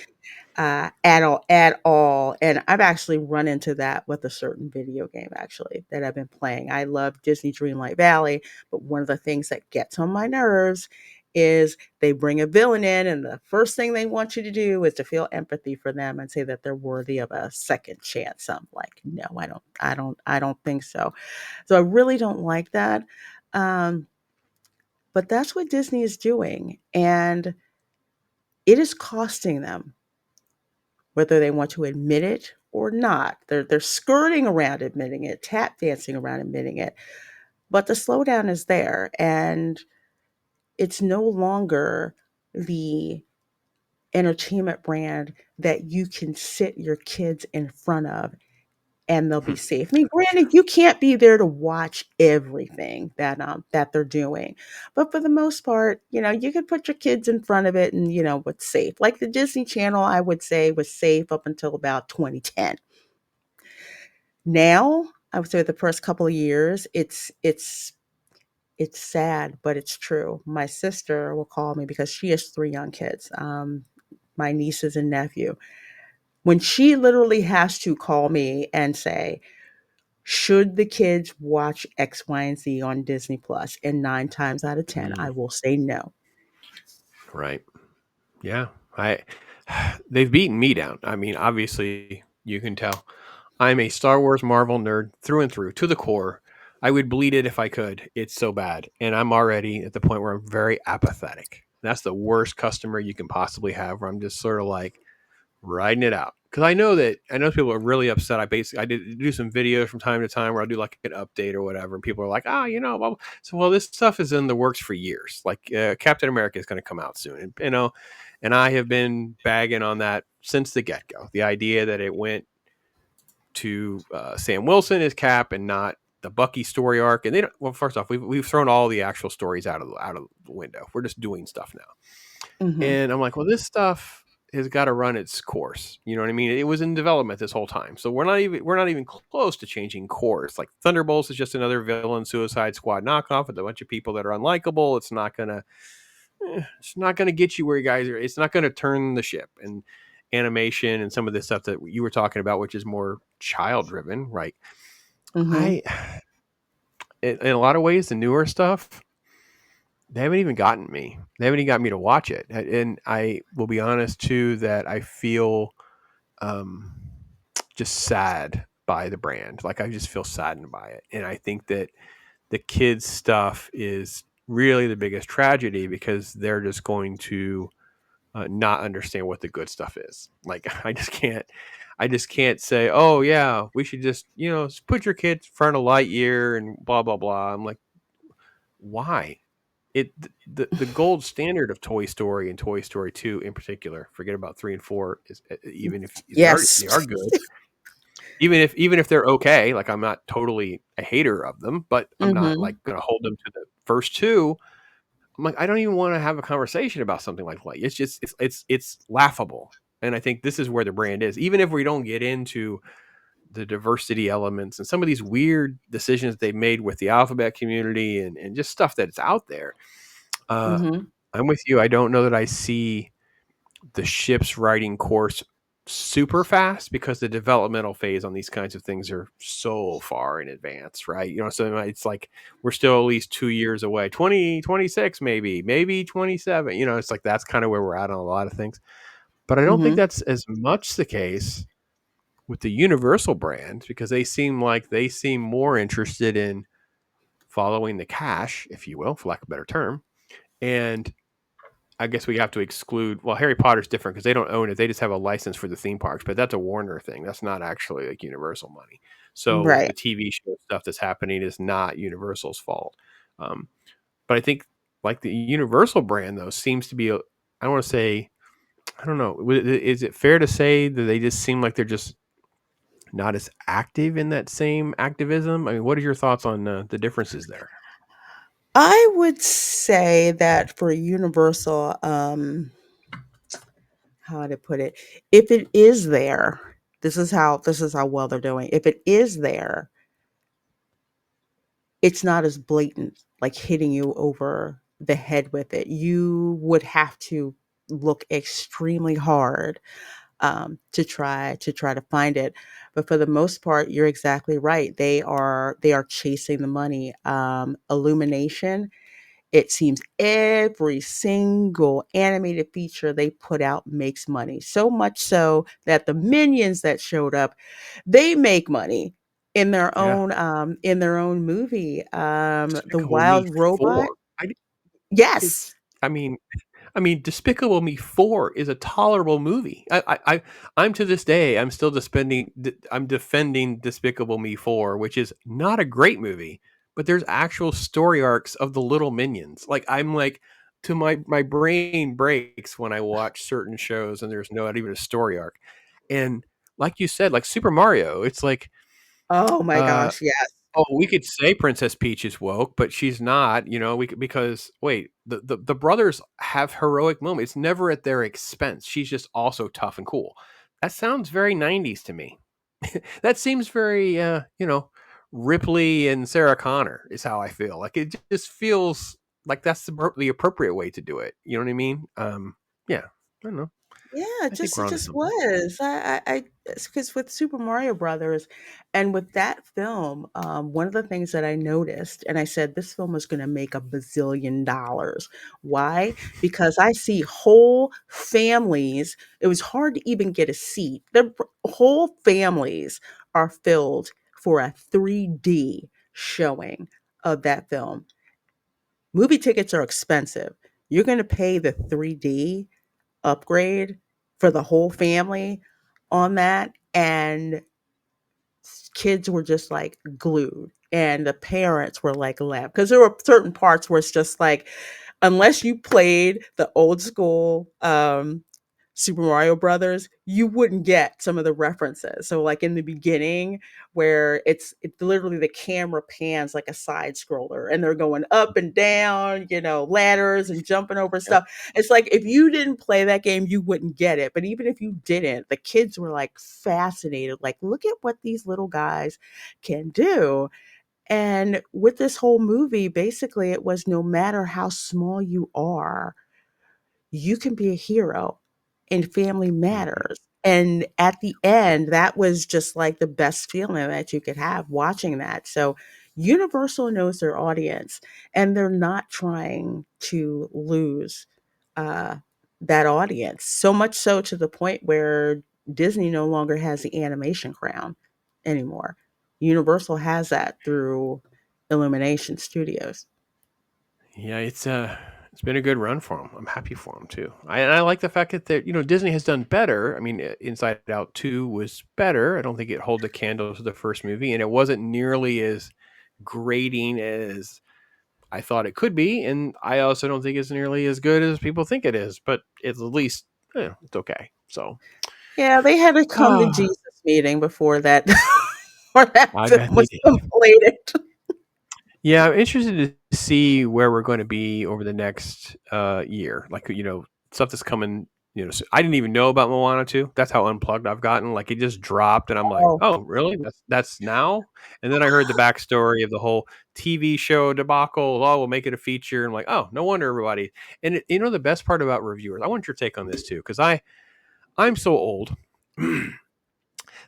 at all. And I've actually run into that with a certain video game actually that I've been playing. I love Disney Dreamlight Valley, but one of the things that gets on my nerves is they bring a villain in and the first thing they want you to do is to feel empathy for them and say that they're worthy of a second chance. I'm like, no, I don't think so. So I really don't like that. Um, but that's what Disney is doing. And it is costing them, whether they want to admit it or not. They're skirting around admitting it, tap dancing around admitting it. But the slowdown is there. And it's no longer the entertainment brand that you can sit your kids in front of and they'll be safe. I mean, granted, you can't be there to watch everything that they're doing, but for the most part, you could put your kids in front of it, and what's safe. Like the Disney Channel, I would say was safe up until about 2010. Now, I would say the first couple of years, it's sad, but it's true. My sister will call me because she has three young kids. My nieces and nephew. When she literally has to call me and say, should the kids watch X, Y, and Z on Disney Plus? And 9 times out of 10, I Mm. will say no. Right. Yeah. I they've beaten me down. I mean, obviously, you can tell. I'm a Star Wars Marvel nerd through and through to the core. I would bleed it if I could. It's so bad. And I'm already at the point where I'm very apathetic. That's the worst customer you can possibly have, where I'm just sort of like riding it out. Because I know people are really upset. I did do some videos from time to time where I'll do like an update or whatever, and people are like, "Oh, well, well, this stuff is in the works for years. Like Captain America is going to come out soon, and and I have been bagging on that since the get go. The idea that it went to Sam Wilson as Cap and not the Bucky story arc, and they don't. Well, first off, we've thrown all the actual stories out of the window. We're just doing stuff now, Mhm. and I'm like, well, this stuff has got to run its course. You know what I mean? It was in development this whole time, so we're not even close to changing course. Like Thunderbolts is just another villain Suicide Squad knockoff with a bunch of people that are unlikable. It's not gonna get you where you guys are. It's not gonna turn the ship. And animation and some of this stuff that you were talking about, which is more child driven, right? Mhm. I in a lot of ways, the newer stuff, they haven't even gotten me. They haven't even got me to watch it. And I will be honest too that I feel um, just sad by the brand. Like I just feel saddened by it, and I think that the kids stuff is really the biggest tragedy because they're just going to not understand what the good stuff is. Like I just can't say, oh yeah, we should just put your kids in front of Lightyear and blah blah blah. I'm like, why? it the gold standard of Toy Story and Toy Story 2 in particular, forget about 3 and 4, is even if Yes. they are good, even if they're okay, like I'm not totally a hater of them, but I'm not Hmm. like gonna hold them to the first two. I'm like, I don't even want to have a conversation about something like it's just it's laughable. And I think this is where the brand is. Even if we don't get into the diversity elements and some of these weird decisions they made with the alphabet community and just stuff that's out there. Uh, Hmm. I'm with you. I don't know that I see the ship's writing course super fast because the developmental phase on these kinds of things are so far in advance, right? So it's like we're still at least 2 years away, 2026, maybe 27. It's like that's kind of where we're at on a lot of things. But I don't think Hmm. that's as much the case with the Universal brand because they seem more interested in following the cash, if you will, for lack of a better term. And I guess we have to exclude. Well, Harry Potter's different because they don't own it; they just have a license for the theme parks. But that's a Warner thing. That's not actually like Universal money. So Right. the TV show stuff that's happening is not Universal's fault. Um, but I think like the Universal brand though seems to be. I don't want to say. I don't know. Is it fair to say that they just seem like they're just not as active in that same activism? I mean, what are your thoughts on the differences there? I would say that for Universal, how to put it, if it is there, this is how well they're doing. If it is there, it's not as blatant, like hitting you over the head with it. You would have to look extremely hard to try to find it. But for the most part, you're exactly right. They are chasing the money. Illumination. It seems every single animated feature they put out makes money. So much so that the minions that showed up, they make money Yeah, in their own movie. The Despicable Me Wild Robot. 4. Yes. It's I mean Despicable Me 4 is a tolerable movie. I'm to this day, I'm defending Despicable Me 4, which is not a great movie, but there's actual story arcs of the little minions. Like I'm like to my brain breaks when I watch certain shows and there's not even a story arc. And like you said, like Super Mario, it's like Oh my uh gosh, yes. oh, we could say Princess Peach is woke, but she's not. We could, because wait, the brothers have heroic moments. It's never at their expense. She's just also tough and cool. That sounds very '90s to me. That seems very, Ripley and Sarah Connor is how I feel. Like it just feels like that's the appropriate way to do it. You know what I mean? Yeah, I don't know. Yeah, I think it we're onto just something. was. Because with Super Mario Brothers, and with that film, one of the things that I noticed, and I said this film was going to make $1 billion. Why? Because I see whole families. It was hard to even get a seat. Whole families are filled for a 3D showing of that film. Movie tickets are expensive. You're going to pay the 3D upgrade for the whole family on that, and kids were just like glued, and the parents were like left because there were certain parts where it's just like, unless you played the old school Super Mario Brothers, you wouldn't get some of the references. So like in the beginning, where it's literally the camera pans like a side scroller and they're going up and down, ladders and jumping over Yep. stuff. It's like if you didn't play that game, you wouldn't get it. But even if you didn't, the kids were like fascinated. Like, look at what these little guys can do. And with this whole movie, basically, it was no matter how small you are, you can be a hero and family Mhm. matters. And at the end, that was just like the best feeling that you could have watching that. So Universal knows their audience, and they're not trying to lose uh, that audience. So much so to the point where Disney no longer has the animation crown anymore. Universal has that through Illumination Studios. Yeah, it's been a good run for them. I'm happy for them too. And I like the fact that Disney has done better. I mean, Inside Out 2 was better. I don't think it hold the candle to the first movie, and it wasn't nearly as grating as I thought it could be, and I also don't think it's nearly as good as people think it is. But it's at least it's okay. So Yeah, they had a come to ah, Jesus meeting before that before that I film bet they was did. completed. Yeah, I'm interested to see where we're going to be over the next year. Like, stuff that's coming. So I didn't even know about Moana 2. That's how unplugged I've gotten. Like, it just dropped, and I'm like, Oh. oh, really? That's now? And then I heard the backstory of the whole TV show debacle. Oh, we'll make it a feature. I'm like, oh, no wonder everybody. And the best part about reviewers, I want your take on this too, because I'm so old.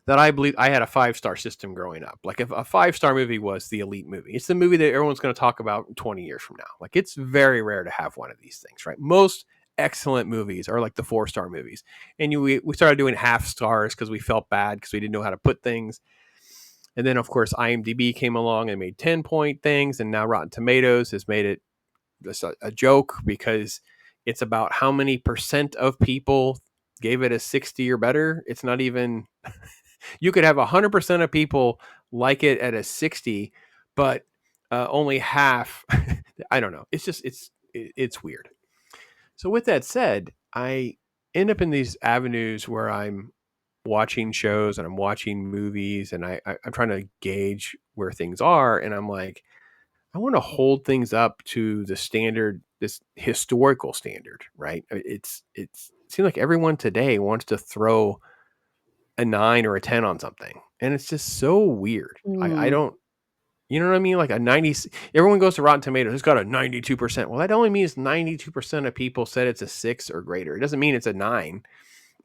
That I believe I had a 5-star system growing up. Like if a 5-star movie was the elite movie, it's the movie that everyone's going to talk about 20 years from now. Like it's very rare to have one of these things, right? Most excellent movies are like the 4-star movies. And we started doing half stars because we felt bad because we didn't know how to put things. And then of course IMDb came along and made 10-point things, and now Rotten Tomatoes has made it just a joke because it's about how many percent of people gave it a 60 or better. It's not even you could have 100% of people like it at a 60, but only half. I don't know. It's just it's weird. So with that said, I end up in these avenues where I'm watching shows and I'm watching movies, and I'm trying to gauge where things are, and I'm like, I want to hold things up to the standard, this historical standard, right? It seems like everyone today wants to throw a 9 or a 10 on something. And it's just so weird. I Mm. don't, you know what I mean? Like a 90, everyone goes to Rotten Tomatoes, it's got a 92%. Well, that only means 92% of people said it's a 6 or greater. It doesn't mean it's a 9,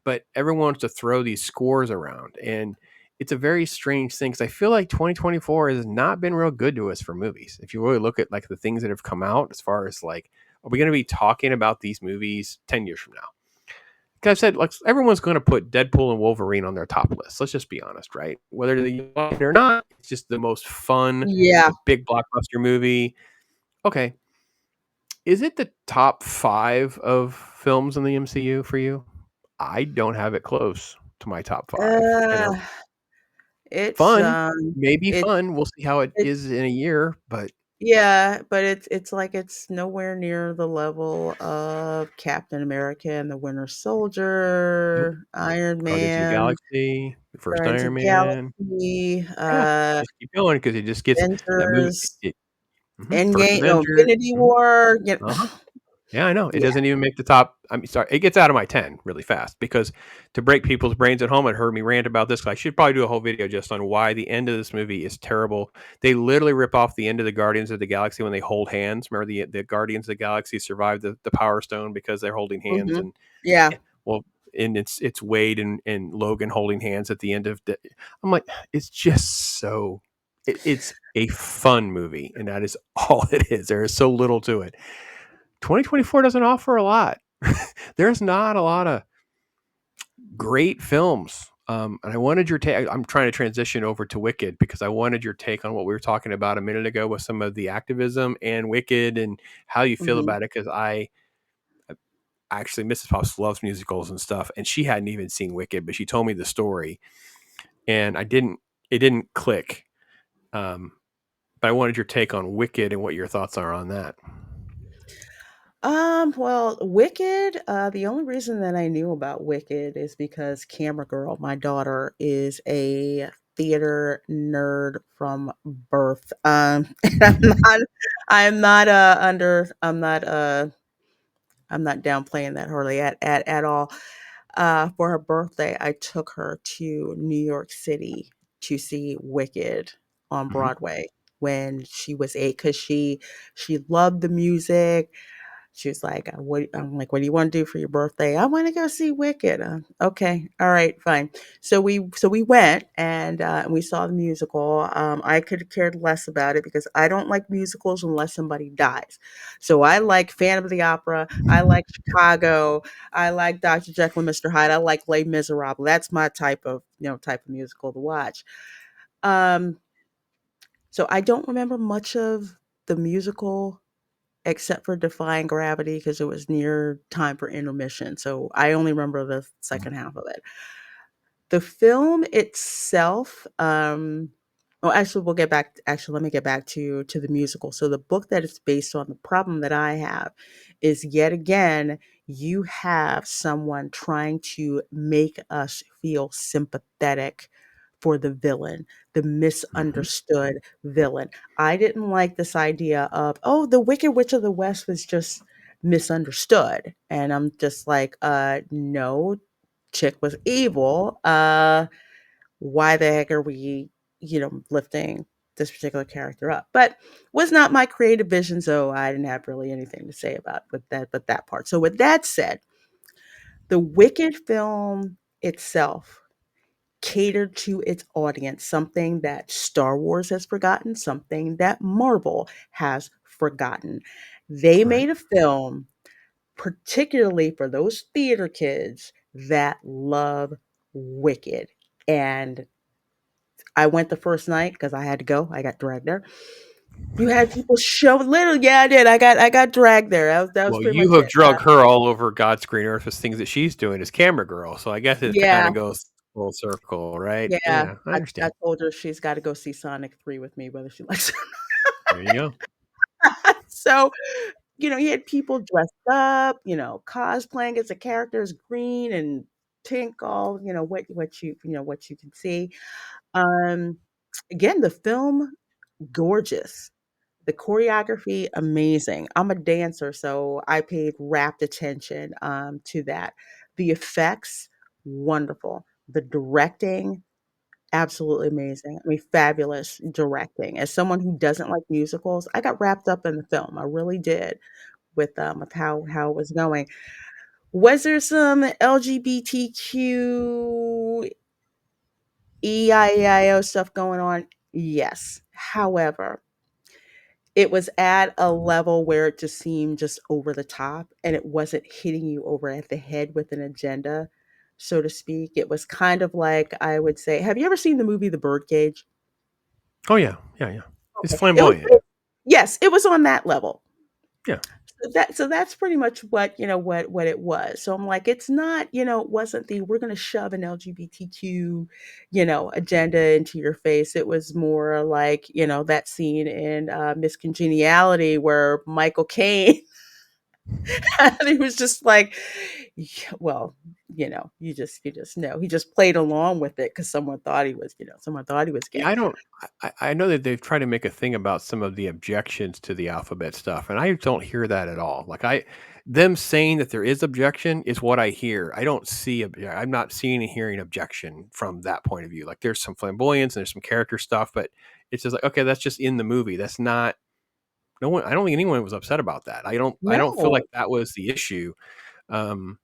but everyone wants to throw these scores around. And it's a very strange thing because I feel like 2024 has not been real good to us for movies. If you really look at like the things that have come out, as far as like, are we going to be talking about these movies 10 years from now? Like I said, like everyone's going to put Deadpool and Wolverine on their top list. Let's just be honest, right? Whether they like it or not, it's just the most fun. It's Yeah. a big blockbuster movie. Okay, is it the top 5 of films in the MCU for you? I don't have it close to my top 5. And Uh, it's, fun, um, maybe it fun. We'll see how it it is in a year, but yeah, but it's like it's nowhere near the level of Captain America and the Winter nope. Soldier, Iron Guardians of the Man, Galaxy, the first Guardians Iron of the Man. Galaxy, Yeah, just keep going because it just gets that movie. Avengers, First Endgame, oh, Avenger. Infinity War, Uh-huh. Yeah, I know. It yeah. doesn't even make the top. I mean, sorry, it gets out of my 10 really fast because to break people's brains at home and heard me rant about this, I should probably do a whole video just on why the end of this movie is terrible. They literally rip off the end of the Guardians of the Galaxy when they hold hands. Remember the Guardians of the Galaxy survived the Power Stone because they're holding hands, Mhm. and Yeah. well, and it's Wade and Logan holding hands at the end of I'm like, it's just so it's a fun movie, and that is all it is. There is so little to it. 2024 doesn't offer a lot. There's not a lot of great films. And I wanted your take. I'm trying to transition over to Wicked because I wanted your take on what we were talking about a minute ago with some of the activism and Wicked and how you feel Mhm. about it. Because I actually, Mrs. Pops loves musicals and stuff, and she hadn't even seen Wicked, but she told me the story, and it didn't click. Um, but I wanted your take on Wicked and what your thoughts are on that. Well, Wicked, the only reason that I knew about Wicked is because Camera Girl, my daughter, is a theater nerd from birth. And I'm not downplaying that hardly at all. For her birthday, I took her to New York City to see Wicked on Mhm. Broadway when she was 8 because she loved the music. She was like, "What?" I'm like, "What do you want to do for your birthday?" "I want to go see Wicked." Okay, all right, fine. So we went and we saw the musical. I could have cared less about it because I don't like musicals unless somebody dies. So I like Phantom of the Opera. I like Chicago. I like Dr. Jekyll and Mr. Hyde. I like Les Miserables. That's my type of musical to watch. Um, so I don't remember much of the musical except for Defying Gravity because it was near time for intermission. So I only remember the second half of it. The film itself, Oh, actually, we'll get back. Actually, let me get back to the musical. So the book that it's based on, the problem that I have is yet again, you have someone trying to make us feel sympathetic for the villain, the Mhm. misunderstood villain. I didn't like this idea of, oh, the Wicked Witch of the West was just misunderstood, and I'm just like, no, chick was evil. Why the heck are we, lifting this particular character up? But was not my creative vision, so I didn't have really anything to say about with that, but that part. So with that said, the Wicked film itself catered to its audience, something that Star Wars has forgotten, something that Marvel has forgotten. They Right. made a film particularly for those theater kids that love Wicked. And I went the first night because I had to go. I got dragged there. You had people show literally, yeah, I did. I got dragged there. That was Well, pretty you much have it. drug her all over God's green earth with things that she's doing as camera girl, so I guess it Yeah, kinda goes full circle, right? yeah. Yeah, I I understand. told her she's got to go see Sonic 3 with me, whether she likes it There you go. or not. So, you had people dressed up, cosplaying as the characters, green and pink, all, what you can see. Um, Again, the film gorgeous. The choreography, amazing. I'm a dancer, so I paid rapt attention to that. The effects, wonderful. The directing, absolutely amazing. I mean, fabulous directing. As someone who doesn't like musicals, I got wrapped up in the film. I really did with how it was going. Was there some LGBTQ EIEIO stuff going on? Yes. However, it was at a level where it just seemed just over the top, and it wasn't hitting you over at the head with an agenda, so to speak. It was kind of like, I would say, have you ever seen the movie The Birdcage? Oh, yeah. Yeah, yeah. It's Okay. It was flamboyant. yes, it was on that level. Yeah. So that's pretty much what it was. So I'm like, it's not, it wasn't the we're gonna shove an LGBTQ, agenda into your face. It was more like, that scene in Miss Congeniality where Michael Caine and he was just like, yeah, well, you just know. He just played along with it because someone thought he was Yeah, gay. I know that they've tried to make a thing about some of the objections to the alphabet stuff, and I don't hear that at all. Like, them saying that there is objection is what I hear. I don't see I'm not seeing and hearing objection from that point of view. Like, there's some flamboyance and there's some character stuff, but it's just like, okay, that's just in the movie. That's not no one I don't think anyone was upset about that. I don't feel No, like that was the issue. Um,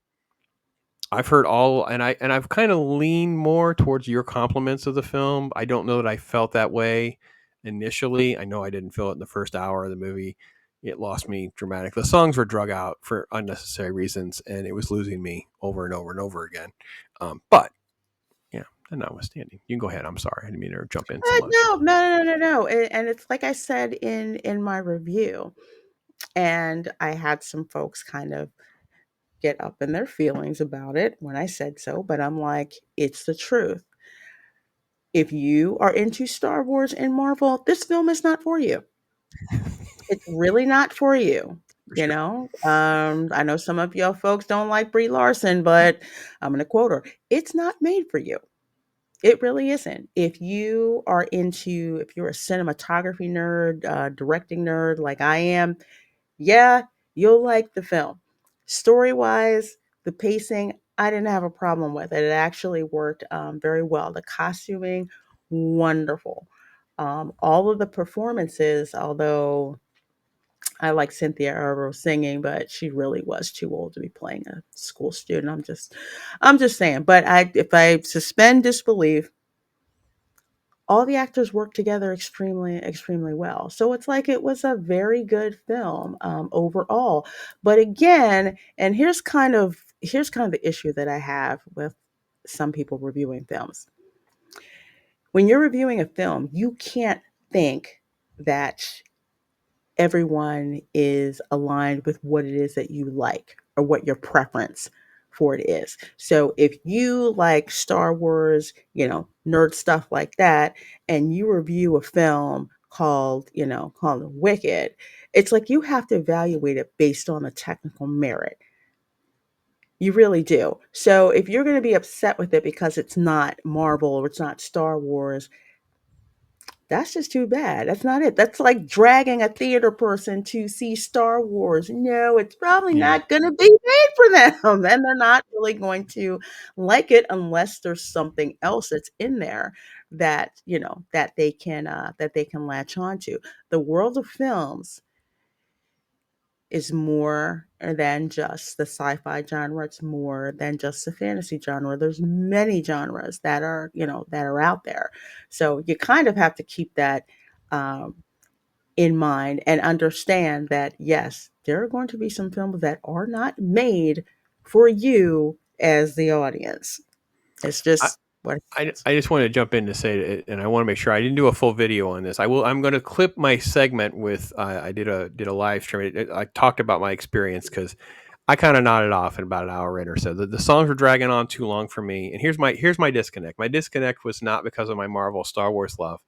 I've heard all and I've kinda leaned more towards your compliments of the film. I don't know that I felt that way initially. I know I didn't feel it in the first hour of the movie. It lost me dramatically. The songs were drug out for unnecessary reasons, and it was losing me over and over and over again. But, yeah, that notwithstanding. You can go ahead, I'm sorry. I didn't mean to jump in so much. no, no, no, no, no. And it's like I said in my review, and I had some folks kind of get up in their feelings about it when I said so, but I'm like, it's the truth. If you are into Star Wars and Marvel, this film is not for you. It's really not for you. For sure. I know some of y'all folks don't like Brie Larson, but I'm going to quote her. It's not made for you. It really isn't. If you're a cinematography nerd, directing nerd like I am, yeah, you'll like the film. Story wise, the pacing, I didn't have a problem with it. It actually worked very well. The costuming, wonderful. All of the performances, although I like Cynthia Erivo singing, but she really was too old to be playing a school student. I'm just saying. But if I suspend disbelief, all the actors worked together extremely, extremely well. So it's like it was a very good film overall. But again, and here's kind of the issue that I have with some people reviewing films. When you're reviewing a film, you can't think that everyone is aligned with what it is that you like or what your preference for it is. So if you like Star Wars, nerd stuff like that, and you review a film called Wicked, it's like you have to evaluate it based on the technical merit. You really do. So if you're going to be upset with it because it's not Marvel or it's not Star Wars, that's just too bad. That's not it. That's like dragging a theater person to see Star Wars. No, it's probably Yeah. not going to be made for them. And they're not really going to like it unless there's something else that's in there that they can latch onto. The world of films is more than just the sci-fi genre. It's more than just the fantasy genre. There's many genres that are out there. So you kind of have to keep that um, in mind and understand that yes, there are going to be some films that are not made for you as the audience. It's I, just what it I, is. I just want to jump in to say it, and I want to make sure I didn't do a full video on this. I'm going to clip my segment with I did a live stream. I talked about my experience because I kind of nodded off in about an hour in or so. The songs were dragging on too long for me, and here's my disconnect. My disconnect was not because of my Marvel Star Wars love.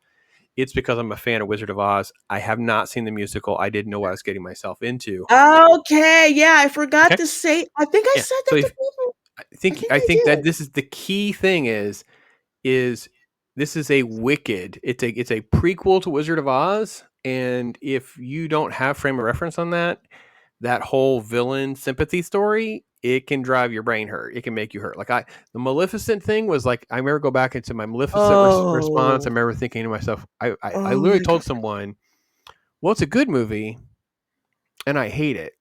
It's because I'm a fan of Wizard of Oz. I have not seen the musical. I didn't know what I was getting myself into. Okay, yeah, I forgot Okay, to say. I think I yeah. said So that to if people. I I think think I I think that did. this is the key thing is this is a wicked. It's a prequel to Wizard of Oz, and if you don't have frame of reference on that whole villain sympathy story, it can drive your brain hurt. It can make you hurt. The Maleficent thing was like I remember go back into my Maleficent response. I Oh, remember thinking to myself, I oh literally my told god. someone, well, it's a good movie, and I hate it.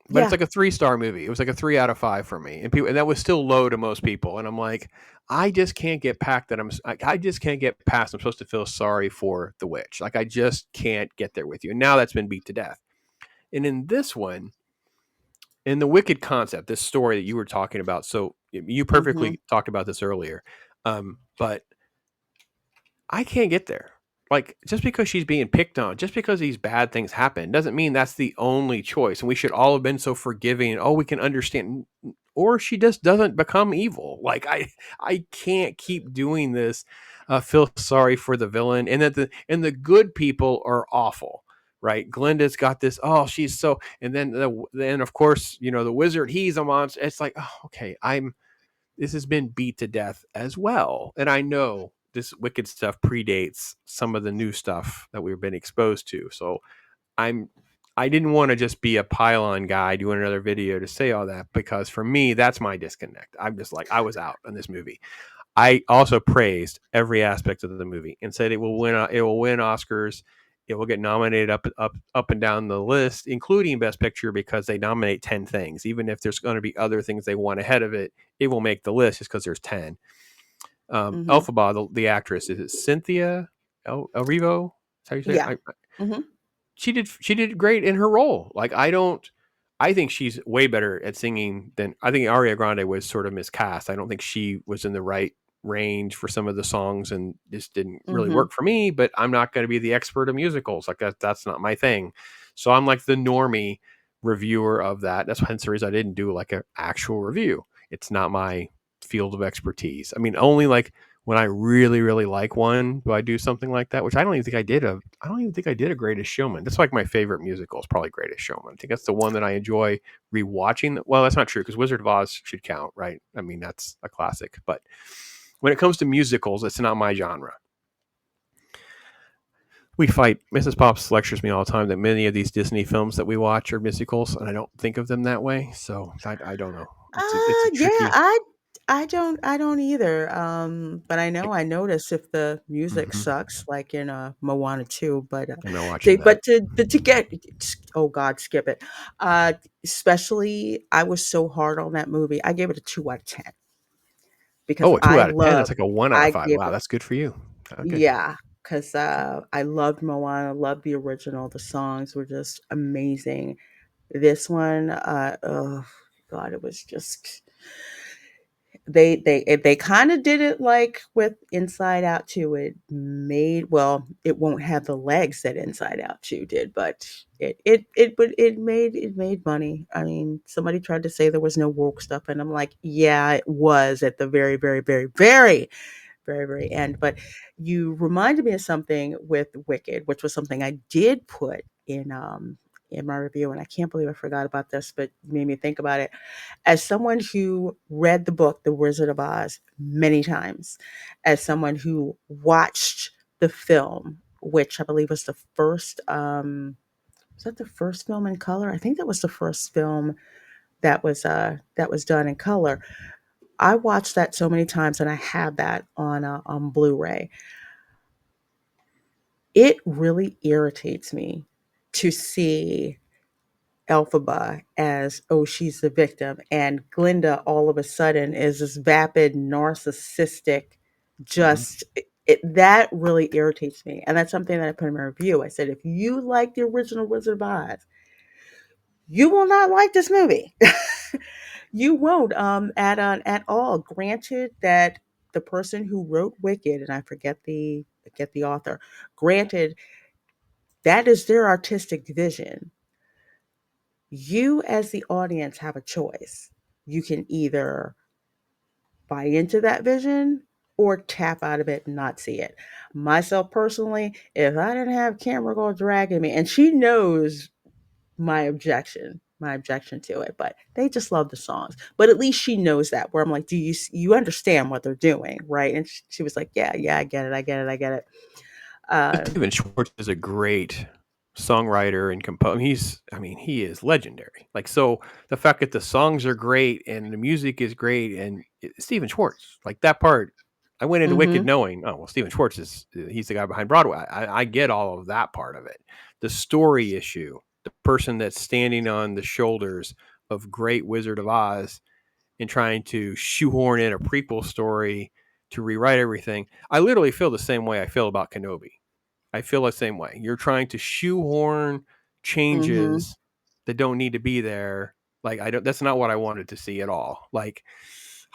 But it's Yeah. like a 3-star movie. It was like a 3 out of 5 for me, and that was still low to most people. And I'm like, I just can't get past that. I just can't get past. I'm supposed to feel sorry for the witch. Like I just can't get there with you. And now that's been beat to death. And in this one, in the wicked concept, this story that you were talking about, so you Mhm. perfectly talked about this earlier. But I can't get there. Like, just because she's being picked on, just because these bad things happen, doesn't mean that's the only choice. And we should all have been so forgiving. Oh, we can understand. Or she just doesn't become evil. Like, I can't keep doing this. Feel sorry for the villain, and that the good people are awful. Right, Glinda's got this. Oh, she's so, and then of course the wizard. He's a monster. It's like, oh, okay, this has been beat to death as well. And I know this wicked stuff predates some of the new stuff that we've been exposed to. So I'm I didn't want to just be a pylon guy doing another video to say all that because for me that's my disconnect. I'm just like I was out on this movie. I also praised every aspect of the movie and said it will win Oscars. It will get nominated up and down the list, including Best Picture, because they nominate 10 things. Even if there's going to be other things they want ahead of it, it will make the list just because there's 10. Mhm. Elphaba, the actress, is it Cynthia El Rivo? That's how you say it? Yeah. Mhm. She did great in her role. Like I think she's way better at singing than I think Ariana Grande was sort of miscast. I don't think she was in the right range for some of the songs and just didn't really Mhm. work for me, but I'm not going to be the expert of musicals. Like that's not my thing. So I'm like the normie reviewer of that. That's hence the reason I didn't do like an actual review. It's not my field of expertise. I mean, only like when I really, really like one, do I do something like that? Which I don't even think I did. I don't even think I did a Greatest Showman. That's like my favorite musical is probably Greatest Showman. I think that's the one that I enjoy rewatching. Well, that's not true because Wizard of Oz should count, right? I mean, that's a classic. But when it comes to musicals, it's not my genre. We fight. Mrs. Pops lectures me all the time that many of these Disney films that we watch are musicals, and I don't think of them that way. So I don't know. It's a Yeah, tricky. I don't either. But I know Like, I notice if the music mhm. sucks, like in Moana 2, I'm not to watching that. but to get oh God, skip it. Uh, Especially I was so hard on that movie. I gave it a 2 out of 10 because Oh, a two I out of ten. love That's like a one out of I five. gave Wow, it that's good for you. Okay. yeah, because I loved Moana, loved the original. The songs were just amazing. This one, oh God, it was just They kind of did it like with Inside Out 2. It won't have the legs that Inside Out 2 did, but it made money. I mean, somebody tried to say there was no woke stuff, and I'm like, yeah, it was at the very, very, very, very, very, very end. But you reminded me of something with Wicked, which was something I did put in my review, and I can't believe I forgot about this, but you made me think about it. As someone who read the book The Wizard of Oz many times, as someone who watched the film, which I believe was the first was that the first film in color? I think that was the first film that was done in color. I watched that so many times, and I have that on Blu-ray. It really irritates me to see Elphaba as, oh, she's the victim, and Glinda all of a sudden is this vapid, narcissistic, Mhm. just that really irritates me. And that's something that I put in my review. I said, if you like the original Wizard of Oz, you will not like this movie. You won't at all. Granted that the person who wrote Wicked, and I forget the author, granted that is their artistic vision. You as the audience have a choice. You can either buy into that vision or tap out of it and not see it. Myself personally, if I didn't have camera girl dragging me, and she knows my objection to it, but they just love the songs. But at least she knows that. Where I'm like, do you understand what they're doing, right? And she was like, yeah, yeah, I get it, I get it, I get it. Uh, Steven Schwartz is a great songwriter and composer. I mean, he is legendary. Like, so the fact that the songs are great and the music is great, and Steven Schwartz, like that part, I went into Wicked mm-hmm, knowing, oh well, Steven Schwartz is he's the guy behind Broadway. I get all of that part of it. The story issue, the person that's standing on the shoulders of great Wizard of Oz and trying to shoehorn in a prequel story to rewrite everything. I literally feel the same way I feel about Kenobi. I feel the same way. You're trying to shoehorn mm-hmm. changes that don't need to be there. Like I don't. That's not what I wanted to see at all. Like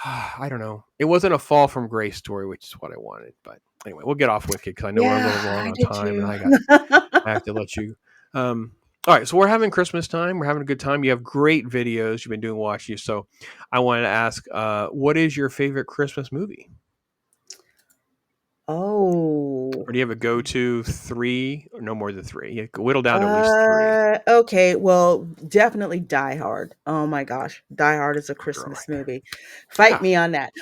I don't know. It wasn't a fall from grace story, which is what I wanted. But anyway, we'll get off Wicked because I know we're a Yeah, little long I on did time, and too. I have to let you. All right, so we're having Christmas time. We're having a good time. You have great videos. You've been doing watch you. So I wanted to ask, what is your favorite Christmas movie? Oh. Or do you have a go-to three or no more than three? You whittle down to at least three. Okay, well, definitely Die Hard. Oh my gosh, Die Hard is a My girl Christmas right there. movie. Fight Yeah. me on that.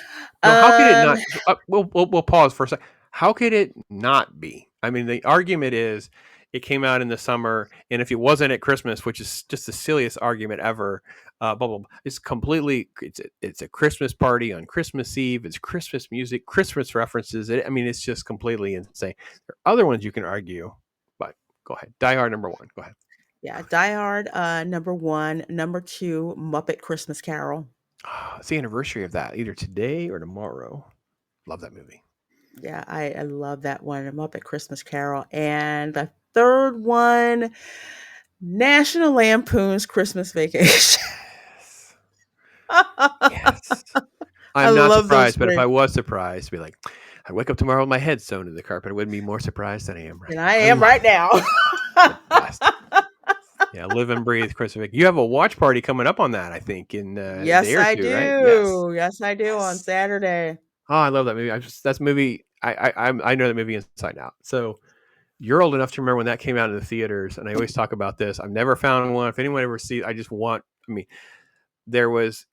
No, how could it Um, not? We'll pause for a sec. How could it not be? I mean, the argument is it came out in the summer, and if it wasn't at Christmas, which is just the silliest argument ever, blah blah blah. It's completely. It's a Christmas party on Christmas Eve. It's Christmas music, Christmas references. I mean, it's just completely insane. There are other ones you can argue, but go ahead. Die Hard number one. Go ahead. yeah, Die Hard, number one. Number two, Muppet Christmas Carol. It's the anniversary of that, either today or tomorrow. Love that movie. Yeah, I love that one, Muppet Christmas Carol. And the third one, National Lampoon's Christmas Vacation. Yes. Yes. I I'm not love those surprised, but if three. I was surprised, I'd be like, I'd wake up tomorrow with my head sewn to the carpet. I wouldn't be more surprised than I am right And now. I I am love right now. the best. Yeah, live and breathe Christopher. You have a watch party coming up on that, I think, in a Yes, day or I two, right? Yes. do. Yes, I do on Yes. Saturday. Oh, I love that movie. I just that's a movie. I know that movie inside and out. So you're old enough to remember when that came out in the theaters, and I always talk about this. I've never found one. If anyone ever sees, I just want. I mean, there was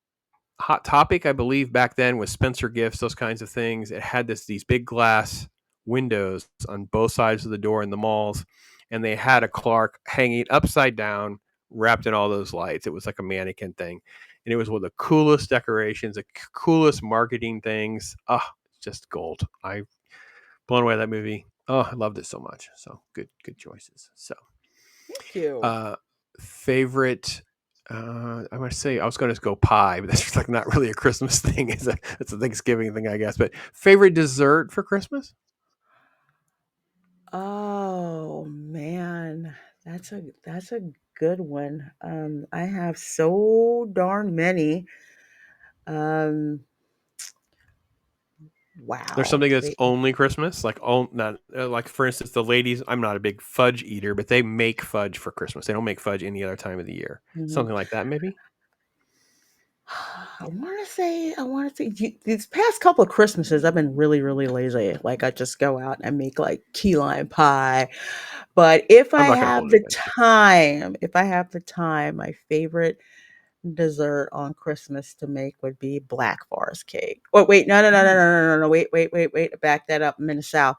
Hot Topic, I believe, back then was Spencer Gifts, those kinds of things. It had these big glass windows on both sides of the door in the malls, and they had a Clark hanging upside down, wrapped in all those lights. It was like a mannequin thing, and it was one of the coolest decorations, the coolest marketing things. Oh, just gold. I blown away that movie. Oh, I loved it so much. So good choices. So Thank you. uh, favorite. I must say I was going to go pie, but that's just like not really a Christmas thing. It's a Thanksgiving thing, I guess. But favorite dessert for Christmas? Oh man, that's a good one. I have so darn many. Um, There's Wow. something that's Wait. only Christmas, like all not like for instance, the ladies. I'm not a big fudge eater, but they make fudge for Christmas. They don't make fudge any other time of the year. Mhm. Something like that, maybe. I want to say these past couple of Christmases, I've been really, really lazy. Like I just go out and make like key lime pie. But I'm not going to hold it against you. if I have the time, my favorite dessert on Christmas to make would be Black Forest cake. Oh, wait, no. Wait. Back that up. I'm in the South.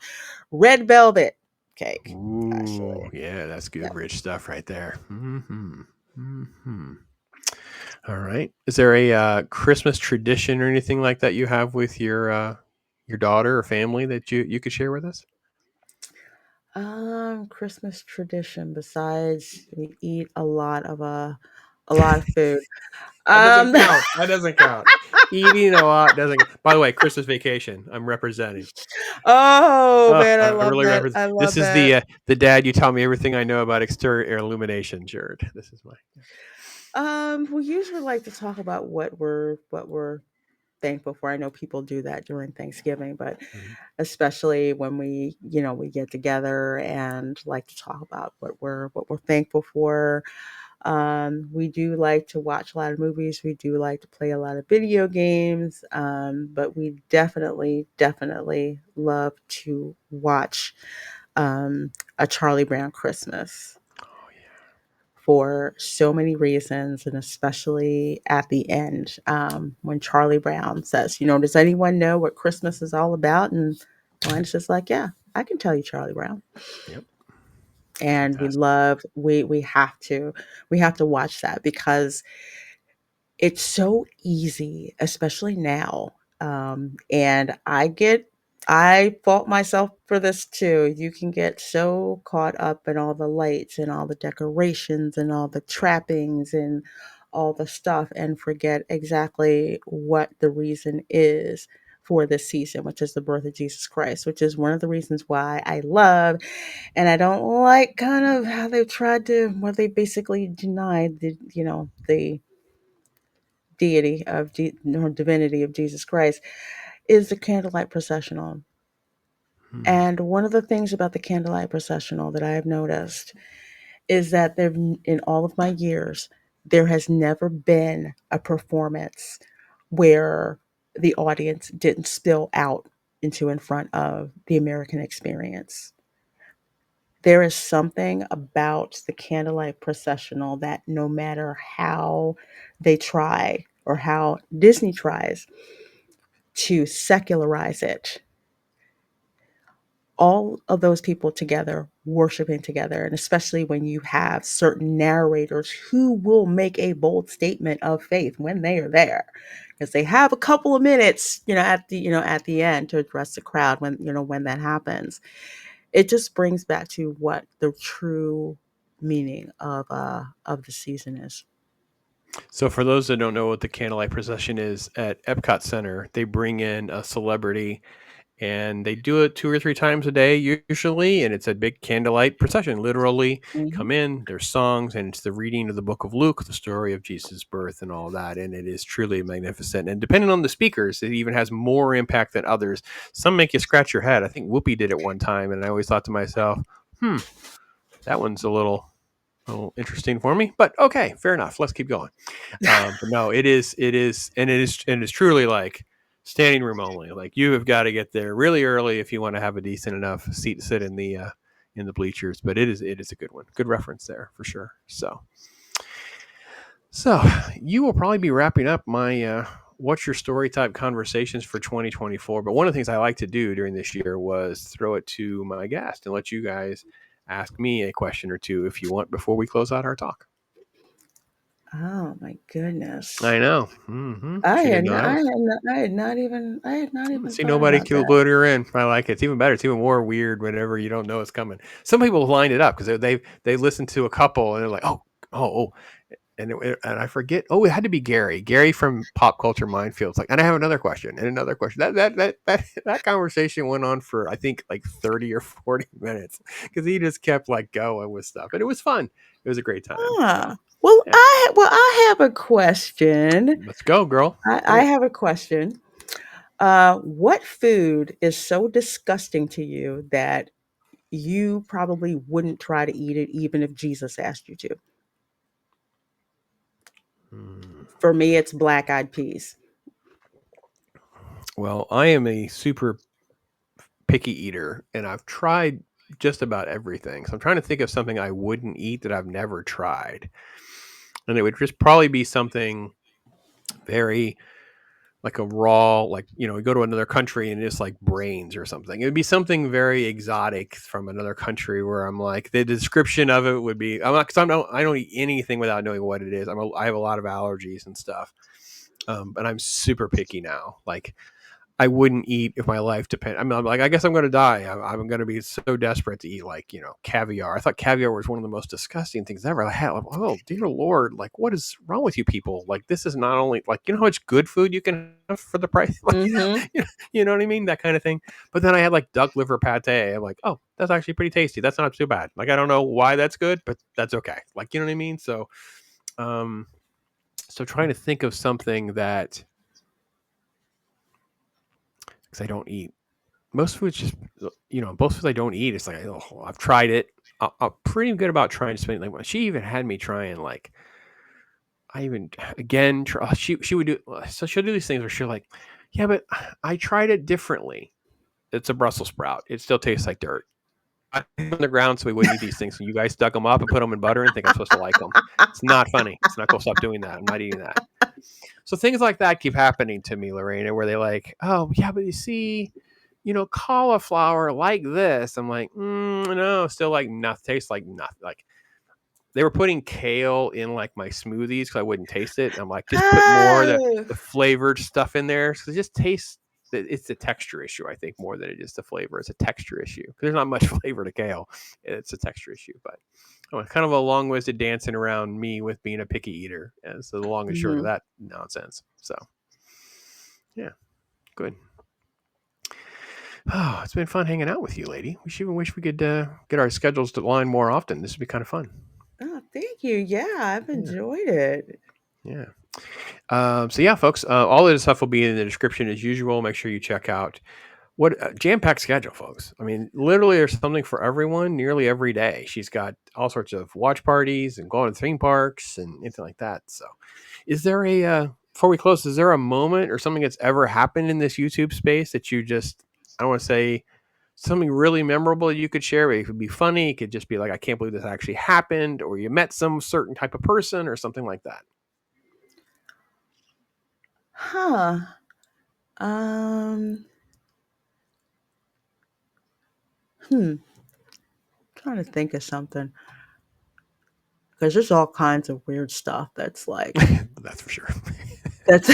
Red velvet cake, Ooh, actually. yeah, that's good, Yep. rich stuff right there. Hmm. Hmm. All right. Is there a Christmas tradition or anything like that you have with your daughter or family that you could share with us? Christmas tradition besides we eat a lot of food. That doesn't Um, count. That doesn't count. Eating a lot doesn't. By the way, Christmas vacation. I'm representing. oh Oh, man, I I love really that. represent. I This love is that. the dad. You tell me everything I know about exterior air illumination, Jared. This is my. We usually like to talk about what we're thankful for. I know people do that during Thanksgiving, but Mhm. especially when we get together and like to talk about what we're thankful for. We do like to watch a lot of movies. We do like to play a lot of video games. But we definitely love to watch a Charlie Brown Christmas Oh yeah. for so many reasons, and especially at the end when Charlie Brown says, does anyone know what Christmas is all about? And Line's just like, yeah, I can tell you, Charlie Brown. Yep. And Fantastic. we have to watch that because it's so easy, especially now. And I fault myself for this too. You can get so caught up in all the lights and all the decorations and all the trappings and all the stuff and forget exactly what the reason is for this season, which is the birth of Jesus Christ, which is one of the reasons why I love and I don't like kind of how they've tried to, where they basically denied the deity of or divinity of Jesus Christ is the candlelight processional. Hmm. And one of the things about the candlelight processional that I have noticed is that there, in all of my years, there has never been a performance where the audience didn't spill out into in front of the American experience. There is something about the candlelight processional that no matter how they try or how Disney tries to secularize it, all of those people together worshiping together, and especially when you have certain narrators who will make a bold statement of faith when they are there, because they have a couple of minutes at the end to address the crowd when that happens. It just brings back to what the true meaning of the season is. So for those that don't know what the candlelight procession is at Epcot Center, they bring in a celebrity and they do it 2 or 3 times a day usually, and it's a big candlelight procession. Literally Mhm. come in, there's songs, and it's the reading of the book of Luke, the story of Jesus' birth and all that, and it is truly magnificent. And depending on the speakers, it even has more impact than others. Some make you scratch your head. I think Whoopi did it one time, and I always thought to myself, that one's a little interesting for me, but okay, fair enough. Let's keep going. But no, and it's truly like standing room only. Like you have got to get there really early if you want to have a decent enough seat to sit in the bleachers. But it is a good one, good reference there for sure. So you will probably be wrapping up my what's your story type conversations for 2024. But one of the things I like to do during this year was throw it to my guest and let you guys ask me a question or two if you want before we close out our talk. Oh my goodness. I know. She didn't know that was. I had not even See thought nobody about could that. lure her in. I like it. It's even better. It's even more weird whenever you don't know it's coming. Some people line it up because they listen to a couple and they're like, oh, and I forget. Oh, it had to be Gary. Gary from Pop Culture Minefields. Like, and I have another question and another question. That conversation went on for I think like 30 or 40 minutes because he just kept like going with stuff, and it was fun. It was a great time. So Ah, well, yeah, I have a question. let's go, girl. I Bring it. have a question. What food is so disgusting to you that you probably wouldn't try to eat it even if Jesus asked you to? Hmm. For me, it's black eyed peas. Well, I am a super picky eater, and I've tried just about everything. So I'm trying to think of something I wouldn't eat that I've never tried, and it would just probably be something very like a raw, like we go to another country and it's like brains or something. It would be something very exotic from another country where I'm like the description of it would be I'm not because I don't eat anything without knowing what it is. I have a lot of allergies and stuff, but I'm super picky now. Like I wouldn't eat if my life depended. I mean, I'm like, I guess I'm going to die. I'm going to be so desperate to eat like caviar. I thought caviar was one of the most disgusting things ever. I had, like, oh dear lord, like what is wrong with you people? Like this is not only like how much good food you can have for the price. Like, Mm-hmm. you know what I mean? That kind of thing. But then I had like duck liver pate. I'm like, oh, that's actually pretty tasty. That's not too bad. Like I don't know why that's good, but that's okay. Like you know what I mean? Um, so trying to think of something that because I don't eat most foods just most foods I don't eat. It's like oh, I've tried it. I'm pretty good about trying to spend like she even had me trying like I even again she would do so she'll do these things where she'll like yeah but I tried it differently. It's a Brussels sprout. It still tastes like dirt. I put them on the ground so we wouldn't eat these things. And you guys dug them up and put them in butter and think I'm supposed to like them. It's not funny. It's not cool. Stop doing that. I'm not eating that. So things like that keep happening to me, Lorena, where they like, oh yeah, but you see, cauliflower like this. I'm like, no, still like nothing. Tastes like nothing. Like they were putting kale in like my smoothies because I wouldn't taste it. And I'm like, just put more of Oh. the flavored stuff in there. So it just tastes. It's a texture issue, I think, more than it is the flavor. It's a texture issue because there's not much flavor to kale. It's a texture issue, but oh, kind of a long-winded dancing around me with being a picky eater. And so the long and short of Mhm. that nonsense. So yeah, good. Oh, it's been fun hanging out with you, lady. We should even wish we could get our schedules to line more often. This would be kind of fun. Oh, thank you. Yeah, I've Yeah, enjoyed it. yeah. So yeah, folks, all of this stuff will be in the description as usual. Make sure you check out what jam-packed schedule, folks. I mean, literally, there's something for everyone nearly every day. She's got all sorts of watch parties and going to theme parks and anything like that. So, is there a before we close? Is there a moment or something that's ever happened in this YouTube space that you just I don't want to say something really memorable you could share? It could be funny. It could just be like, I can't believe this actually happened, or you met some certain type of person, or something like that. Huh. Um, hmm. Trying to think of something because there's all kinds of weird stuff that's like That's for sure. that's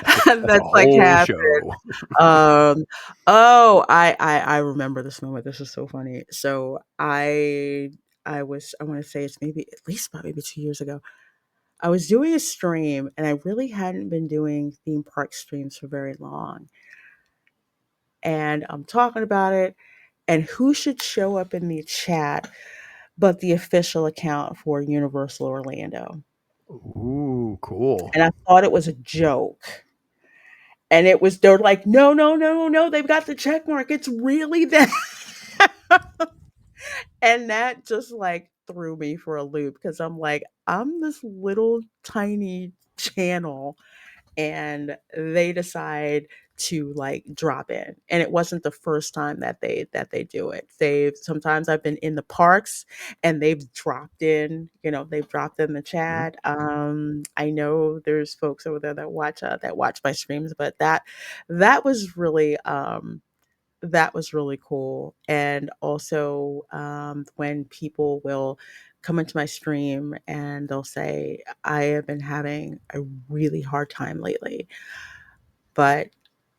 That's a that's like whole happened. show. Um, oh, I remember this moment. This is so funny. So I want to say it's maybe at least about maybe 2 years ago. I was doing a stream and I really hadn't been doing theme park streams for very long. And I'm talking about it. And who should show up in the chat but the official account for Universal Orlando? Ooh, cool. And I thought it was a joke. And they're like, no, no, no, no, they've got the check mark. It's really that. And that just like threw me for a loop because I'm like, I'm this little tiny channel and they decide to like drop in, and it wasn't the first time that they do it. They've sometimes I've been in the parks and they've dropped in the Mhm. chat. I know there's folks over there that watch my streams, but that was really that was really cool. And also, when people will come into my stream and they'll say, I have been having a really hard time lately, but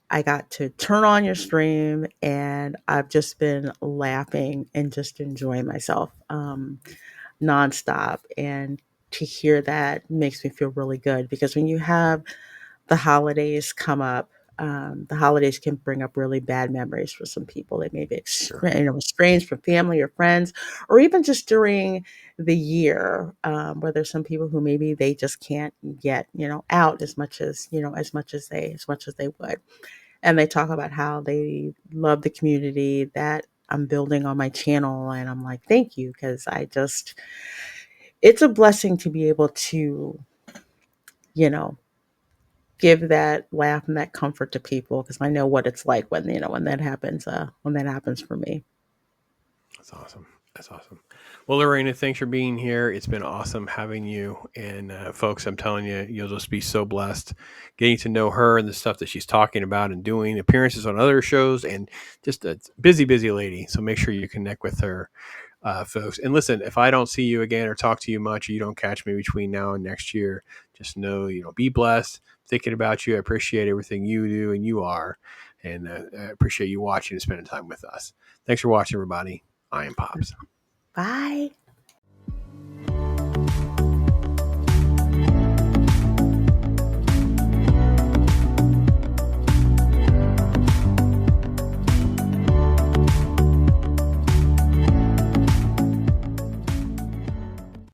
I got to turn on your stream and I've just been laughing and just enjoying myself nonstop. And to hear that makes me feel really good because when you have the holidays come up, the holidays can bring up really bad memories for some people. They may be Sure. estranged from family or friends, or even just during the year, where there's some people who maybe they just can't get out as much as as much as they would. and they talk about how they love the community that I'm building on my channel, and I'm like, thank you, because it's a blessing to be able to, you know, give that laugh and that comfort to people because I know what it's like when when that happens for me. That's awesome. That's awesome. Well, Lorena, thanks for being here. It's been awesome having you. And folks, I'm telling you, you'll just be so blessed getting to know her and the stuff that she's talking about and doing appearances on other shows, and just a busy, busy lady. So make sure you connect with her, folks. And listen, if I don't see you again or talk to you much, or you don't catch me between now and next year, just know, be blessed. Thinking about you. I appreciate everything you do and you are. And I appreciate you watching and spending time with us. Thanks for watching, everybody. I am Pops. Bye.